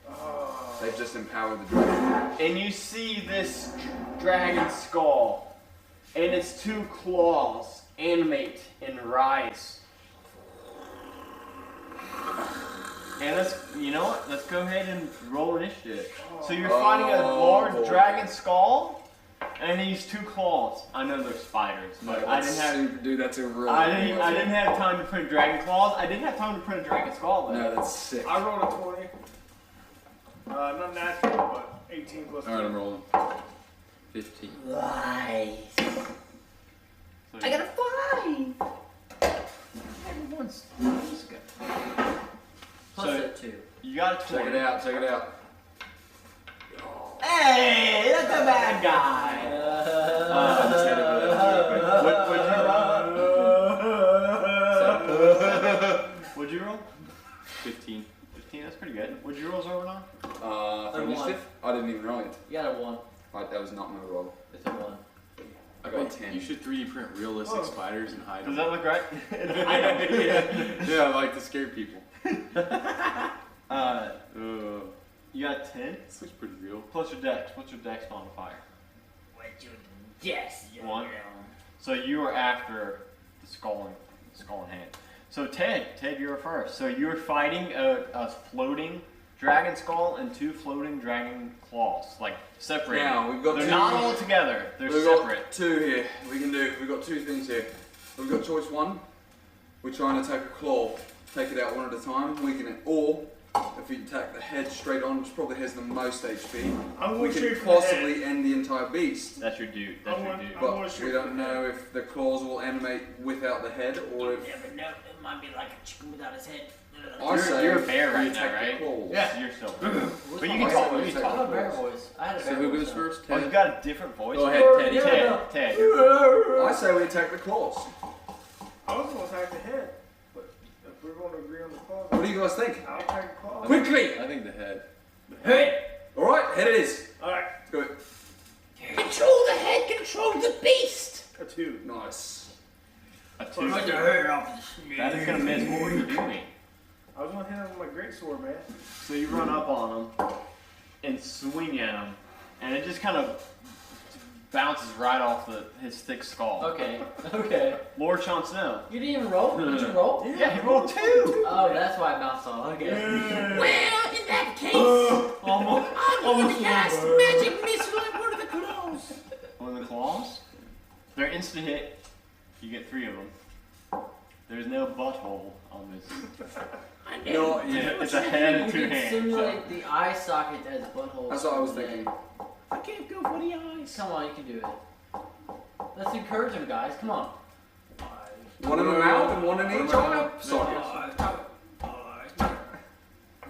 Oh. They've just empowered the dragon. And you see this dragon skull and its 2 claws animate and rise. And you know what? Let's go ahead and roll initiative. So you're fighting a large dragon skull and these 2 claws. I know they're spiders, but I didn't have. Dude, that's a really. I didn't have time to print dragon claws. I didn't have time to print a dragon skull though. No, that's sick. I rolled a 20. Not natural, but 18 plus. Alright, I'm rolling. 15. Nice. So I got a 5. Everyone's good. Plus So- a 2. You got a 20. Check it out, check it out. Hey, that's a bad guy. I just had a What'd you roll? 15. 15, that's pretty good. What'd you roll, Zorbanon? For initiative? I didn't even roll it. You got a 1. Right, that was not my roll. It's a 1. I got 10. You should 3D print realistic spiders and hide Does them. that look right? Yeah, I like to scare people. You got 10 This looks pretty real. plus your dex. What's your dex modifier? What's your guess? 1. So you are after the skull in hand. So Ted, you're first. So you're fighting a floating dragon skull and 2 floating dragon claws, like separated. Now, we've got They're 2. not all together. They're We've separate. got 2 here. We've got 2 things here. We've got choice 1. We try and attack a claw. Take it out one at a time, weaken it. Or, if we attack the head straight on, which probably has the most HP, I'm we going can straight for the head. possibly end the entire beast. That's your dude. That's I'm your one- dude. I'm But going straight we for don't the head. know if the claws will animate without the head, or if... Never know. It might be like a chicken without his head. I say You're a bear we right attack now, the right? claws. Yeah, you're still. But you I can say talk. we You can attack I talk. have a the bear claws. voice. I had a So bear who voice, goes though. first? Oh, you Ted? got a different voice. Go ahead, Teddy. Ted. I say we attack the claws. I was going to attack the head, but if we're going to agree on the claws, What do you guys think? I'll attack the claws. Quickly! I think the head. Hey! Alright, head it is. Alright, Let's go. Control the head, control the beast. a 2. Nice. A 2. Put your head off the That is gonna miss. What were you doing? I was going to hit him with my greatsword, man. So you run up on him and swing at him, and it just kind of bounces right off his thick skull. Okay. Okay. Lord Jon Snow. You didn't even roll? Did you roll? Yeah, he rolled 2. Oh, that's why it bounced off. Okay. Well, in that case, Almost. I'm going to cast magic missile at one of the claws. On the claws. They're instant hit. You get 3 of them. There's no butthole on this. I No, know. yeah. It's a head and 2 You can hands. simulate the eye socket as buttholes. That's what I was thinking. I can't go for the eyes. Come on, you can do it. Let's encourage him, guys. Come on. One in the mouth and one in each eye. Sockets.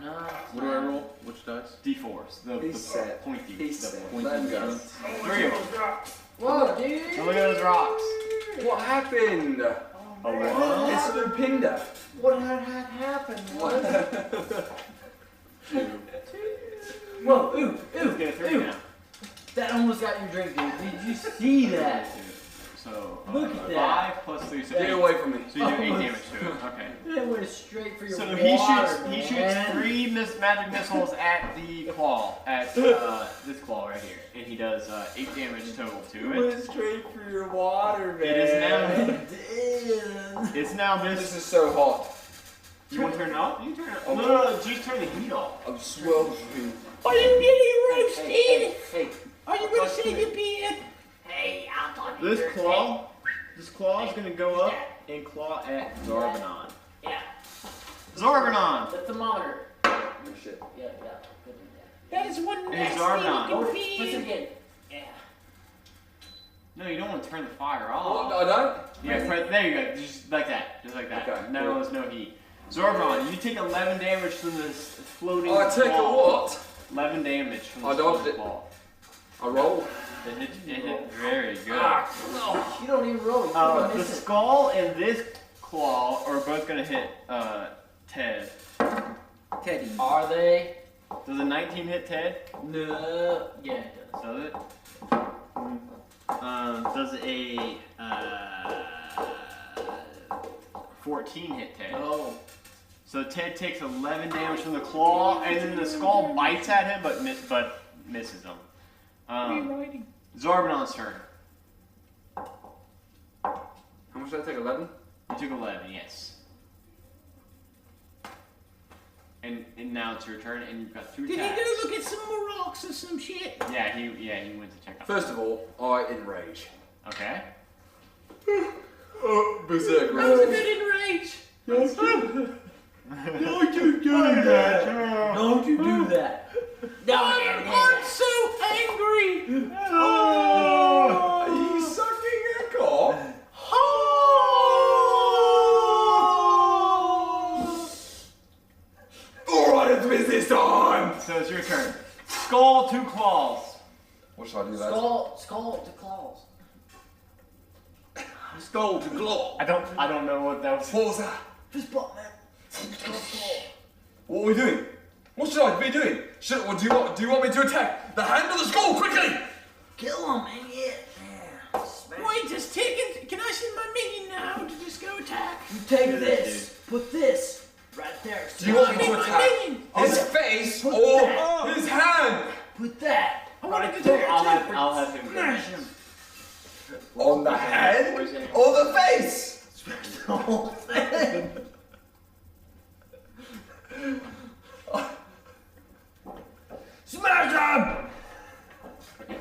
No. What do I roll? Which dice? D4s. The said. pointy. He the said. pointy Let him go. ones. 3 of them. Whoa, dude! So look at those rocks. What happened? A what? It's Lupinda. What had happened? Two. Whoa, ooh, Let's get a 3 ooh. now. That almost got your drink, dude. Did you see that? So, Look at that. 5 plus 3, so Get 8. away from me. So you do 8 damage to it. Okay. It went straight for your So water, he shoots man. 3 magic missiles at the claw, at this claw right here, and he does 8 damage total to it. Went straight for your water, man. It is now. Damn. It's now This missed. is so hot. You want to turn it off? You can turn it off. No, just turn the heat off. I'm sweltering. Are you getting roasted? Hey, Are you gonna save your beard? Hey, I'll talk to you. This claw is gonna go up and claw at Zarbanon. Yeah. Zarbanon! the thermometer. Oh, shit. Yeah. That is one Hey, nasty Zarbanon. Oh, looking listen beard. again. Yeah. No, you don't want to turn the fire Oh, off. I don't? Yeah, there you go. Just like that. Just like that. Okay, No, there's no heat. Zarbanon, you take 11 damage from this floating I take a claw. what? 11 damage from I this dodged floating it. claw. I roll. It hit very good. You don't even roll. You The miss it. skull and this claw are both gonna hit Ted. Teddy. Are they? Does a 19 hit Ted? No. Yeah, it does. Does it? Does a 14 hit Ted? No. So Ted takes 11 damage from the claw, and then the skull bites at him, but misses him. Zarbanon's turn. How much did I take? 11? You took 11, yes. And now it's your turn, and you've got 2 Did he attacks. go look at some more rocks or some shit? Yeah, he went to check out. First of all, I enrage. Okay. Oh, berserk I was a rage. bit enraged. Don't you do that. No, I'm so angry. Are you sucking a cock? Alright, it's business time! So it's your turn. Skull, 2 claws. What should I do, lads? Skull to claws. Skull to claw. I don't know what that was. What was that? Fist bump, man. Skull to claw. What are we doing? What should I be doing? Or do you want me to attack the hand or the skull quickly? Kill him, man. Yeah. Smash. Wait, just taking. Can I send my minion now to just go attack? You take Do this. that, Put this right there. Do you want me I to need my attack minion. his face Put or that. his hand? Put that. I want right to there. I'll have him go. Smash him. On the hand or the face? Smash the whole thing. Smash him! Okay,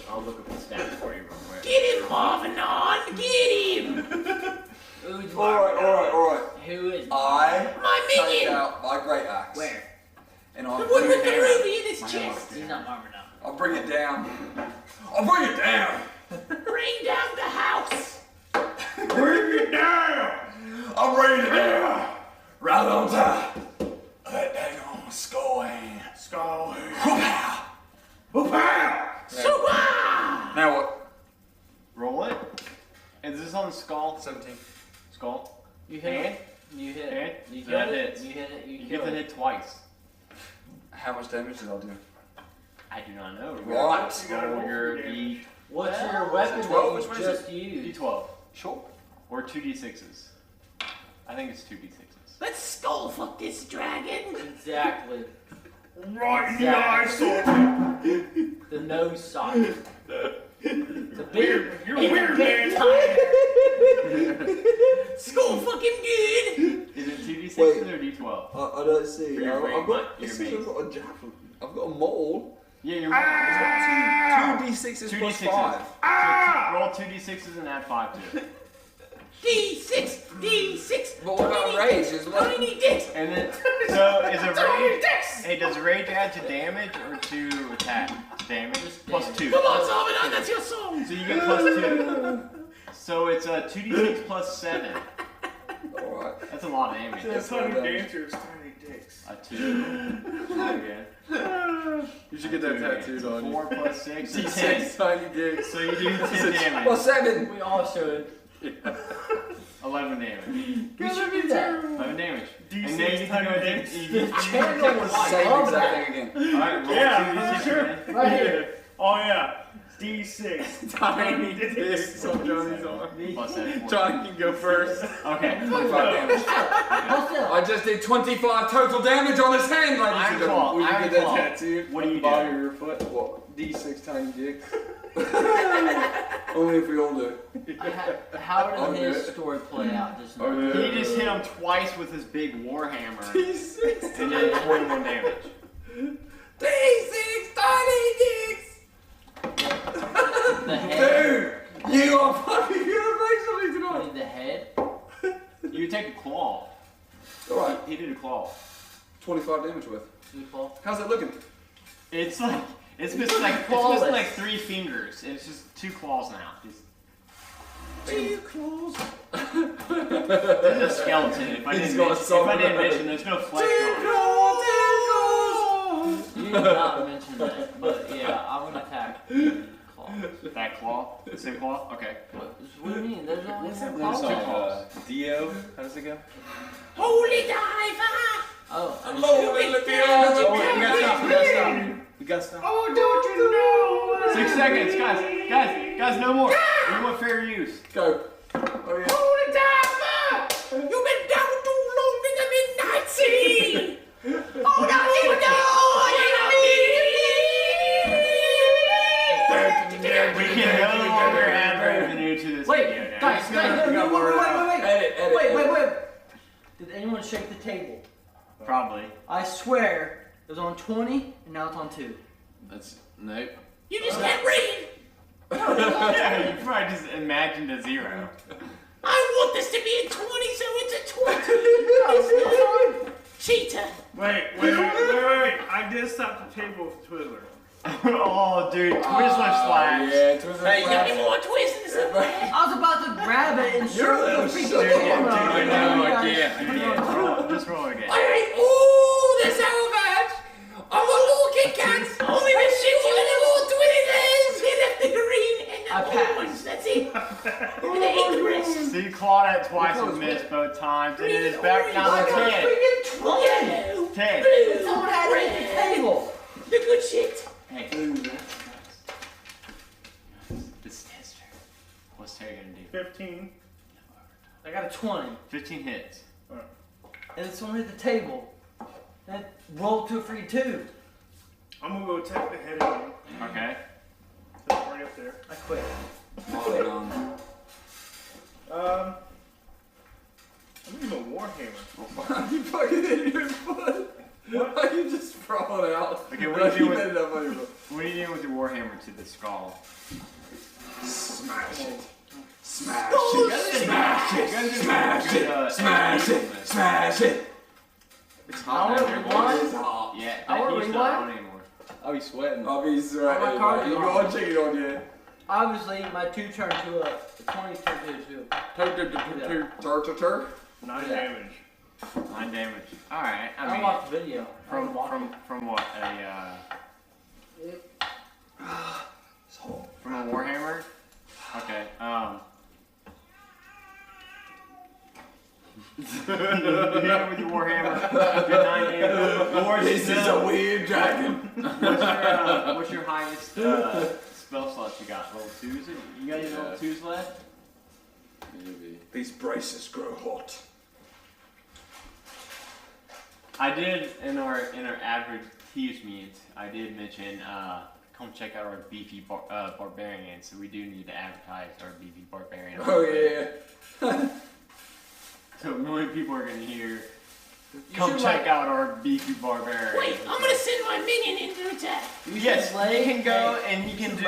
I'll look up the stats for you real quick. Get him, Marvinon. Get him. Who's Alright. Who is I My take minion. out my great axe. Where? And The I one bring with it the down. ruby in his chest. He's not Marvin now. I'll bring it down. I'll bring it down. Bring down the house. Bring it down. I'm bringing it down. Right on top. That dang on skull hand. Skull hand. Whoop-pow. Whoop-pow. Suwa. Now what? Roll it. Is this on the skull? 17. Skull. You hit And? it. You hit And? it. You That hit it. hits. You hit it. You You hit get to it. hit twice. How much damage did I do? I do not know. Right. Roll your D What's your weapon? 12, that which you one is just used? D12 Sure. or 2d6s. I think it's 2d6s. Let's skull fuck this dragon. Exactly. Right in the Exactly. eyesore. The nose socket. The big, You're and weird, the big man. tiger. Skull fuck him good. Is it 2d6s Wait. or d12? I don't see. For your I've brain, got. your I've base. got a javelin. I've got a mole. Yeah, you're It's got two d6s plus 5. Roll 2d6s and add 5 to it. D6. But what about rage as well? I need this. And then, so is a Tell me your rage? dex. Hey, does rage add to damage or to attack? Damage plus 2. Come on, Zarbanon, that's your song. So you get plus 2. So it's 2d6 plus 7. Alright. That's a lot of damage. That's how the dancer's tiny dicks. A 2. Again. You should get that tattooed on you. 4 plus 6 is 10. D6 tiny dicks. So you do 10 damage. Well, 7. We all should. 11 damage. We should do that. 11 damage. D6 And then you can go tiny ahead dicks. and Channel was Same love exact that. thing again. Alright, roll Yeah, 2d6 sure. again. Right here. Oh yeah. D6. Tiny dicks on Johnny's arm. Plus that 4. Johnny can go first. Okay. 25 damage. What's that? I just did 25 total damage on his hand, ladies Iron and gentlemen. Claw. Will you Iron get that Claw. tattooed What on do the you bottom do? of your foot? What? D6 tiny dicks. Only if we all do it. How I'll did do his it. story play out just now? Oh, yeah. He just hit him twice with his big warhammer D6 and did 21 damage. D6 tiny dicks! The head. Dude! You are fucking gonna make something tonight! The head. You take a claw. Alright, He did a claw. 25 damage worth. How's it looking? It's like it's missing like 3 fingers. It's just 2 claws now. Just 2 claws. there's a skeleton. If I He's didn't got a mention, song if I didn't about mention, it. there's no flesh on it. You did not mention that, but yeah, I'm gonna attack the claw. That claw? The same claw? Okay. What do you mean? There's only What's one that claw. one song? Dio? How does it go? Holy diver! Oh, Holy look at Oh, we gotta stop. We gotta stop. We gotta stop. Oh, don't you know? 6 seconds, guys, no more. We want fair use. Go. Oh yeah. Holy diver! You've been down too long in the midnight sea! Oh, We can no longer add revenue to this wait, video now. guys, We got wait. Did anyone shake the table? Probably. I swear it was on 20 and now it's on 2. That's nope. You just can't read! Yeah, you probably just imagined a 0. I want this to be a 20, so it's a 20! Cheetah! Wait. I did stop the table with Twizzler. Oh, dude, Twizzler slash. Yeah, Twizzler Hey, slash. give me more twists somewhere! I was about to grab it and You're show a the little freaking sucker. camera. I know, I can't. Just roll again. I hate all the salvage! I'm a little Kit Kat! Only the shitty little Twizzlers! He left the green and I the passed. orange, that's it! And the English! So you clawed at it twice and missed both times, and then it's back down to 10. Freaking 20! Yellow! 10. Blue! Someone had it at the Red! table. The good shit! Hey. This is Tester. What's Terry gonna do? 15. I got a 20. 15 hits. And someone hit the table. And rolled to a free 2. I'm gonna go attack the head again. Okay. So right up there. I quit. Oh, I'm using a warhammer. you fucking hit your foot. What? You just throw it out. Okay, what do you do with- ended up on your foot. What are you doing with your warhammer to the skull? Smash it. Smash You it. guys Smash it. did Smash good, it. Smash it. Smash it. It's hot I down want here. one. It is hot. Yeah, I want he's a not rewind. on anymore. I'll be sweating. I'll be sweating. Oh, my card You is got on. a chicken on you. Obviously, my 2 turned to a 20 turned to a 2. Tur. 9 Yeah. damage. 9 damage. Alright, I I mean, watched the video. from what? From a warhammer? Okay, you hit it with your warhammer. Good 9 damage. Lord, This is a weird dragon. what's your highest spell slots you got? Level 2s? You got any level 2s left? Maybe. These braces grow hot. I did in our average Thieves meet. I did mention come check out our beefy barbarian. So we do need to advertise our beefy barbarian. Oh yeah. So a million people are gonna hear. Come check out our beefy barbarian. Wait, I'm gonna send my minion in to attack! Yes, he can go and he can do.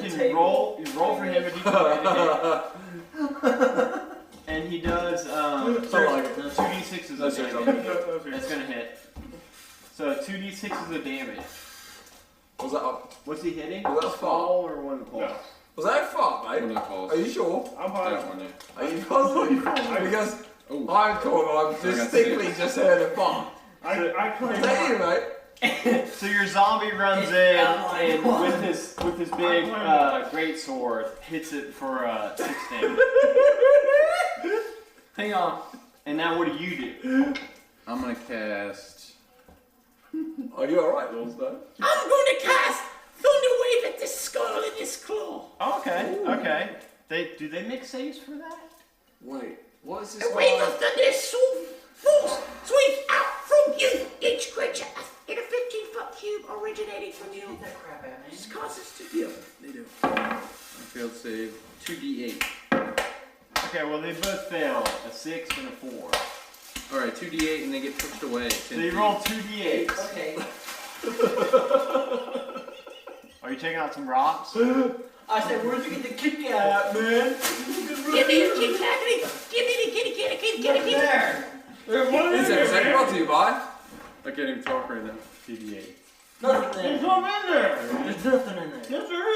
He can roll for him if he can. And he does 2d6s That's of right. damage. That's gonna hit. So 2d6s of damage. Was that up? What's he hitting? Was that a fart? Or one of the claws? Was that a fart, One of mate? the calls. Are you sure? I'm That high. one, yeah. Are you positive? Because Oh. I've distinctly just heard a fart. I claim Thank you, mine. mate. So your zombie runs in and with his big great sword hits it for 6 damage. Hang on. And now what do you do? I'm gonna cast. Are you alright, little Snow? I'm gonna cast Thunder Wave at this skull and this claw. Oh, okay, okay. Do they make saves for that? Wait, what is this? A wave of thunder force sweeps out from you, each creature in a 15-foot cube originating from you. That crap out, man. This causes to feel. They do. Failed save. 2d8. Okay, well they both fail. A 6 and a 4. Alright, 2d8 and they get pushed away. So you roll 2d8s. Okay. Are you taking out some rocks? I said, where'd you get the Kit Kat at, man? Give me the Kit Kat. Give me the kitty. There. This episode brought to you by. I can't even talk right now. 2d8. Nothing there. There's something in there. There's nothing in there. Yes, there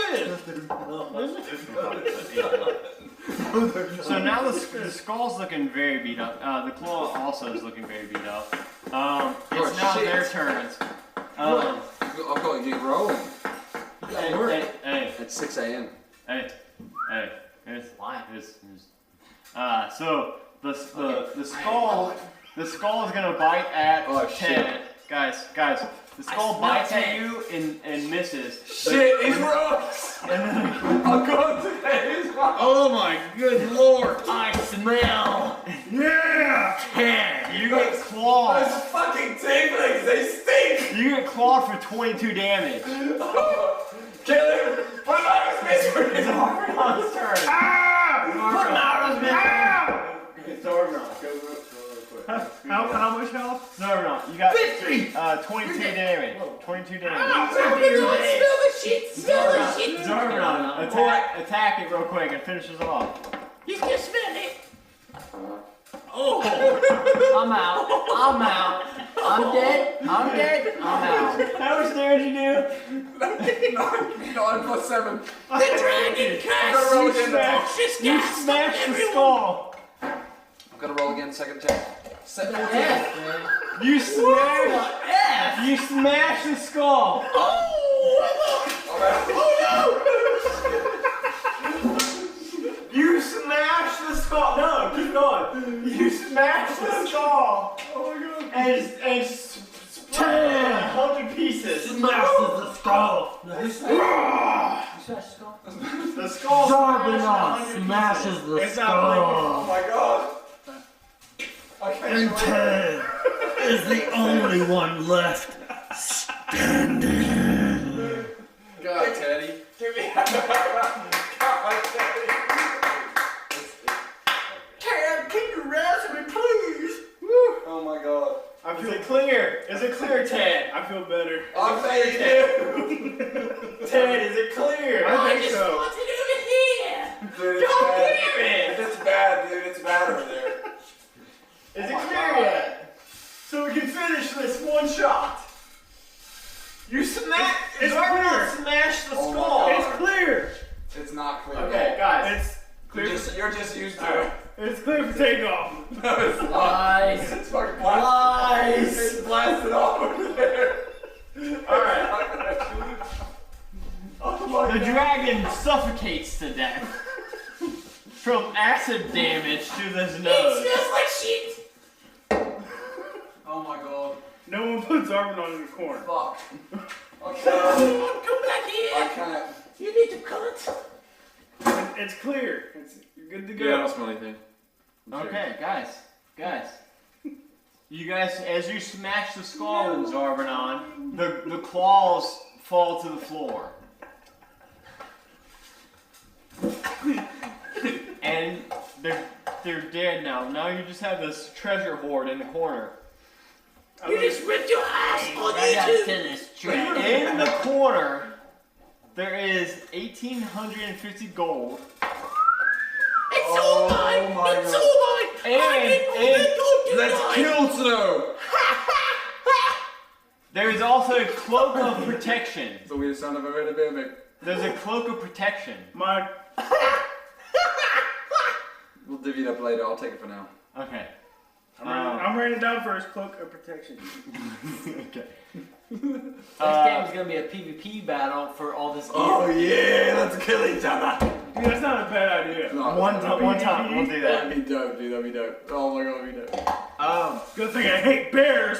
is. So now the skull's looking very beat up. The claw also is looking very beat up. It's now shit. their turns. I've got to get rolling. Hey. At 6 a.m. So the skull is gonna bite at Ted. Guys, the skull bites at you and misses. Shit, these rocks! And then I'm going to get these rocks! Oh my good lord! I smell Yeah. Ted. you get clawed. Those fucking tieflings, they stink! You get clawed for 22 damage. Kill him! Put him out of his misery! It's Argon's turn. Put him out of me. It's Argon. How much health? No, you got 53. 22 damage. 22 damage. Smell the shit. Zarbanon, attack it real quick and finishes off. You can smell it. I'm out. I'm dead. I'm out. How much damage you do? 9 plus 7. The dragon casts roll again. noxious You gas on smash the everyone. skull. I'm gonna roll again, second check. 14. F, man. You smash the skull. You smash the skull. No, keep going. You smash the skull. Oh my god. And split it in 100 pieces. Smashes the skull. You smash the skull? The skull Zarbanon smashes the It's not blinking. Oh skull. my god. I can't wait. Ted is the only one left standing. God, Teddy. Give me Ted, can you rest me, please? Oh my god. Is it clear? Is it clear, Ted? I feel better. I'm saying you. Ted, is it clear? I think just so. want it over here. Dude, it's Don't bad. hear it. It's bad, dude. It's bad over there. Is it clear yet? So we can finish this one shot. You smash. It's Zarbanon clear. smash the Oh my skull. God. It's clear. It's not clear. Okay, guys. It's clear. You're just used to it. It's clear for takeoff. No, it's not. Lies. It's fucking blasted. Lies. It's blasted off over there. Alright. Oh my The god. dragon suffocates to death from acid damage to his It nose. smells like shit. Oh my god. No one puts Zarbanon in the corner. Fuck. I can't. Come back I here. can't. You need to cut. It's clear. You're good to go. Yeah, I don't smell anything. Okay, guys. You guys, as you smash the skull in Zarbanon, the claws fall to the floor. And they're dead now. Now you just have this treasure hoard in the corner. You just ripped your ass on I got YouTube. finished track. In the corner, there is 1,850 gold. It's all mine. my It's God. all mine. I didn't want and to go Let's kill Snow! There is also a cloak of protection. The weirdest sound I've ever heard of baby. There's a cloak of protection. My We'll divvy it up later. I'll take it for now. Okay. I'm writing it down for his cloak of protection. Okay. Next game is gonna be a PvP battle for all this gear. Oh yeah, let's kill each other. Dude, that's not a bad idea. No, One time, we'll do that. That'd be dope, dude. That'd be dope. Oh my god, that'd be dope. Good thing I hate bears.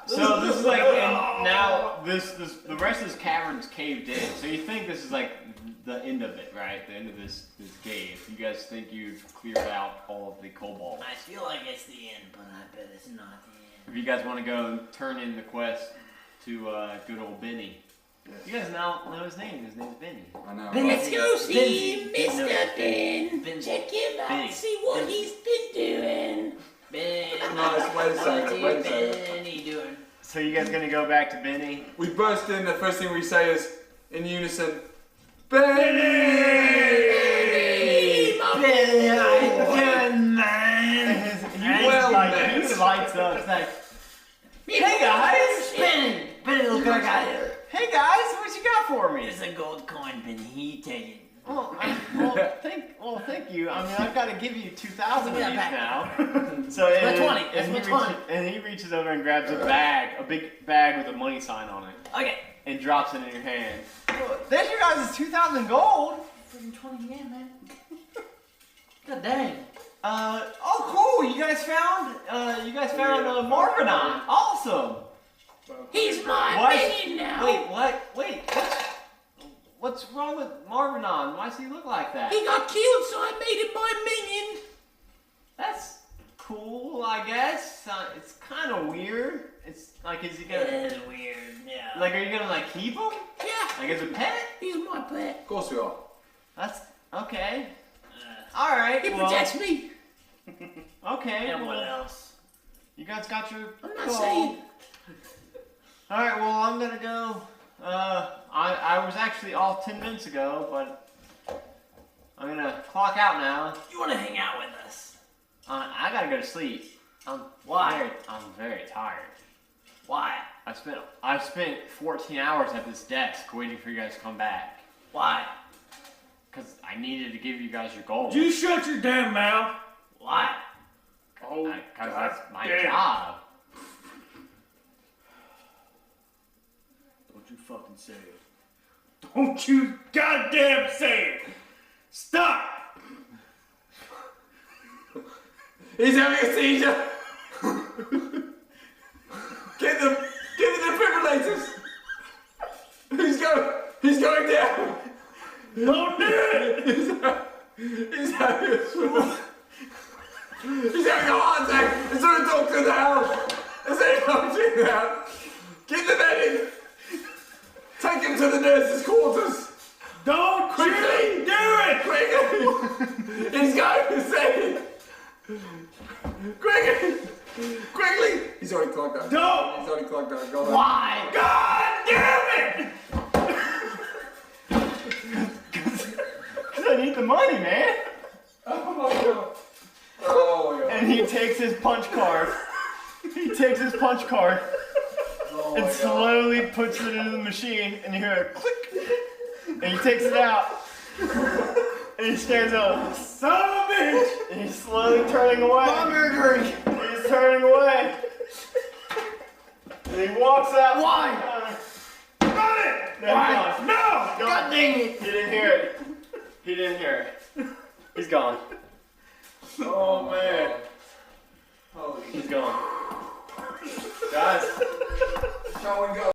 So this is like, and now the rest of this cavern's caved in. So you think this is like the end of it, right? The end of this cave. You guys think you've cleared out all of the kobolds? I feel like it's the end, but I bet it's not the end. If you guys want to go and turn in the quest to good old Benny. You guys now know his name. His name's Benny. I know. Let's go see Benzie. Mr. Ben. Benzie. Check him out, Benny. see what he's been doing. Ben, Nice, wait a second, wait a second. Benny doing? So you guys gonna go back to Benny? We burst in, the first thing we say is, in unison, Benny! Benny, good man. Well He met. lights up. It's like, Hey guys, Benny. Benny, look what I got here. hey guys, what you got for me? It's a gold coin, Benny. He take it. Well, thank you. I mean, I've got to give you 2,000 of these Give me that now. So That's my 20. That's my 20. And he reaches over and grabs a bag, a big bag with a money sign on it, Okay. and drops it in your hand. There's your guys' 2,000 gold. Freaking 20 again, man. God dang. Oh cool. You guys found Marvinon. Awesome. He's my What? minion now. Wait, what? Wait, what's wrong with Marvinon? Why does he look like that? He got killed, so I made him my minion. That's cool, I guess. It's kind of weird. It's like, is he gonna It is weird, yeah. like? Are you gonna like keep him? Yeah, Like as a pet? he's my pet. Of course we are. That's okay. All right. He well, protects me. Okay. And what well, else? you guys got your. I'm not gold. saying. All right. Well, I'm gonna go. I was actually off 10 minutes ago, but I'm gonna clock out now. You want to hang out with us? I gotta go to sleep. Why? I'm very tired. Why? I spent 14 hours at this desk waiting for you guys to come back. Why? Cause I needed to give you guys your gold. You shut your damn mouth. Why? Oh, Cause that's my damn. job. Don't you fucking say it. Don't you goddamn say it. Stop. He's having a seizure! Get the defibrillators! He's going down! Don't do it. He's having a heart attack! Is there a doctor in the house? Is there a doctor in the house? Get the medic! Take him to the nurse's quarters! Don't Quickly! you do it. Quickly! He's going to say Quickly! Quickly! He's already clocked out. Don't. He's already clocked out. Go on. Why? God damn it. Cause I need the money, man. Oh my god. Oh my god. And he takes his punch card. He takes his punch card Oh and my god. slowly puts it into the machine, and you hear a click. And he takes it out. And he stands up. Son of a bitch. And he's slowly turning away. Buy me a drink. He's turning away. And he walks out. Why? Run it. Why? No. God dang it. He didn't hear it. He didn't hear it. He's gone. Oh man. Holy He's gone. Guys. shall we go?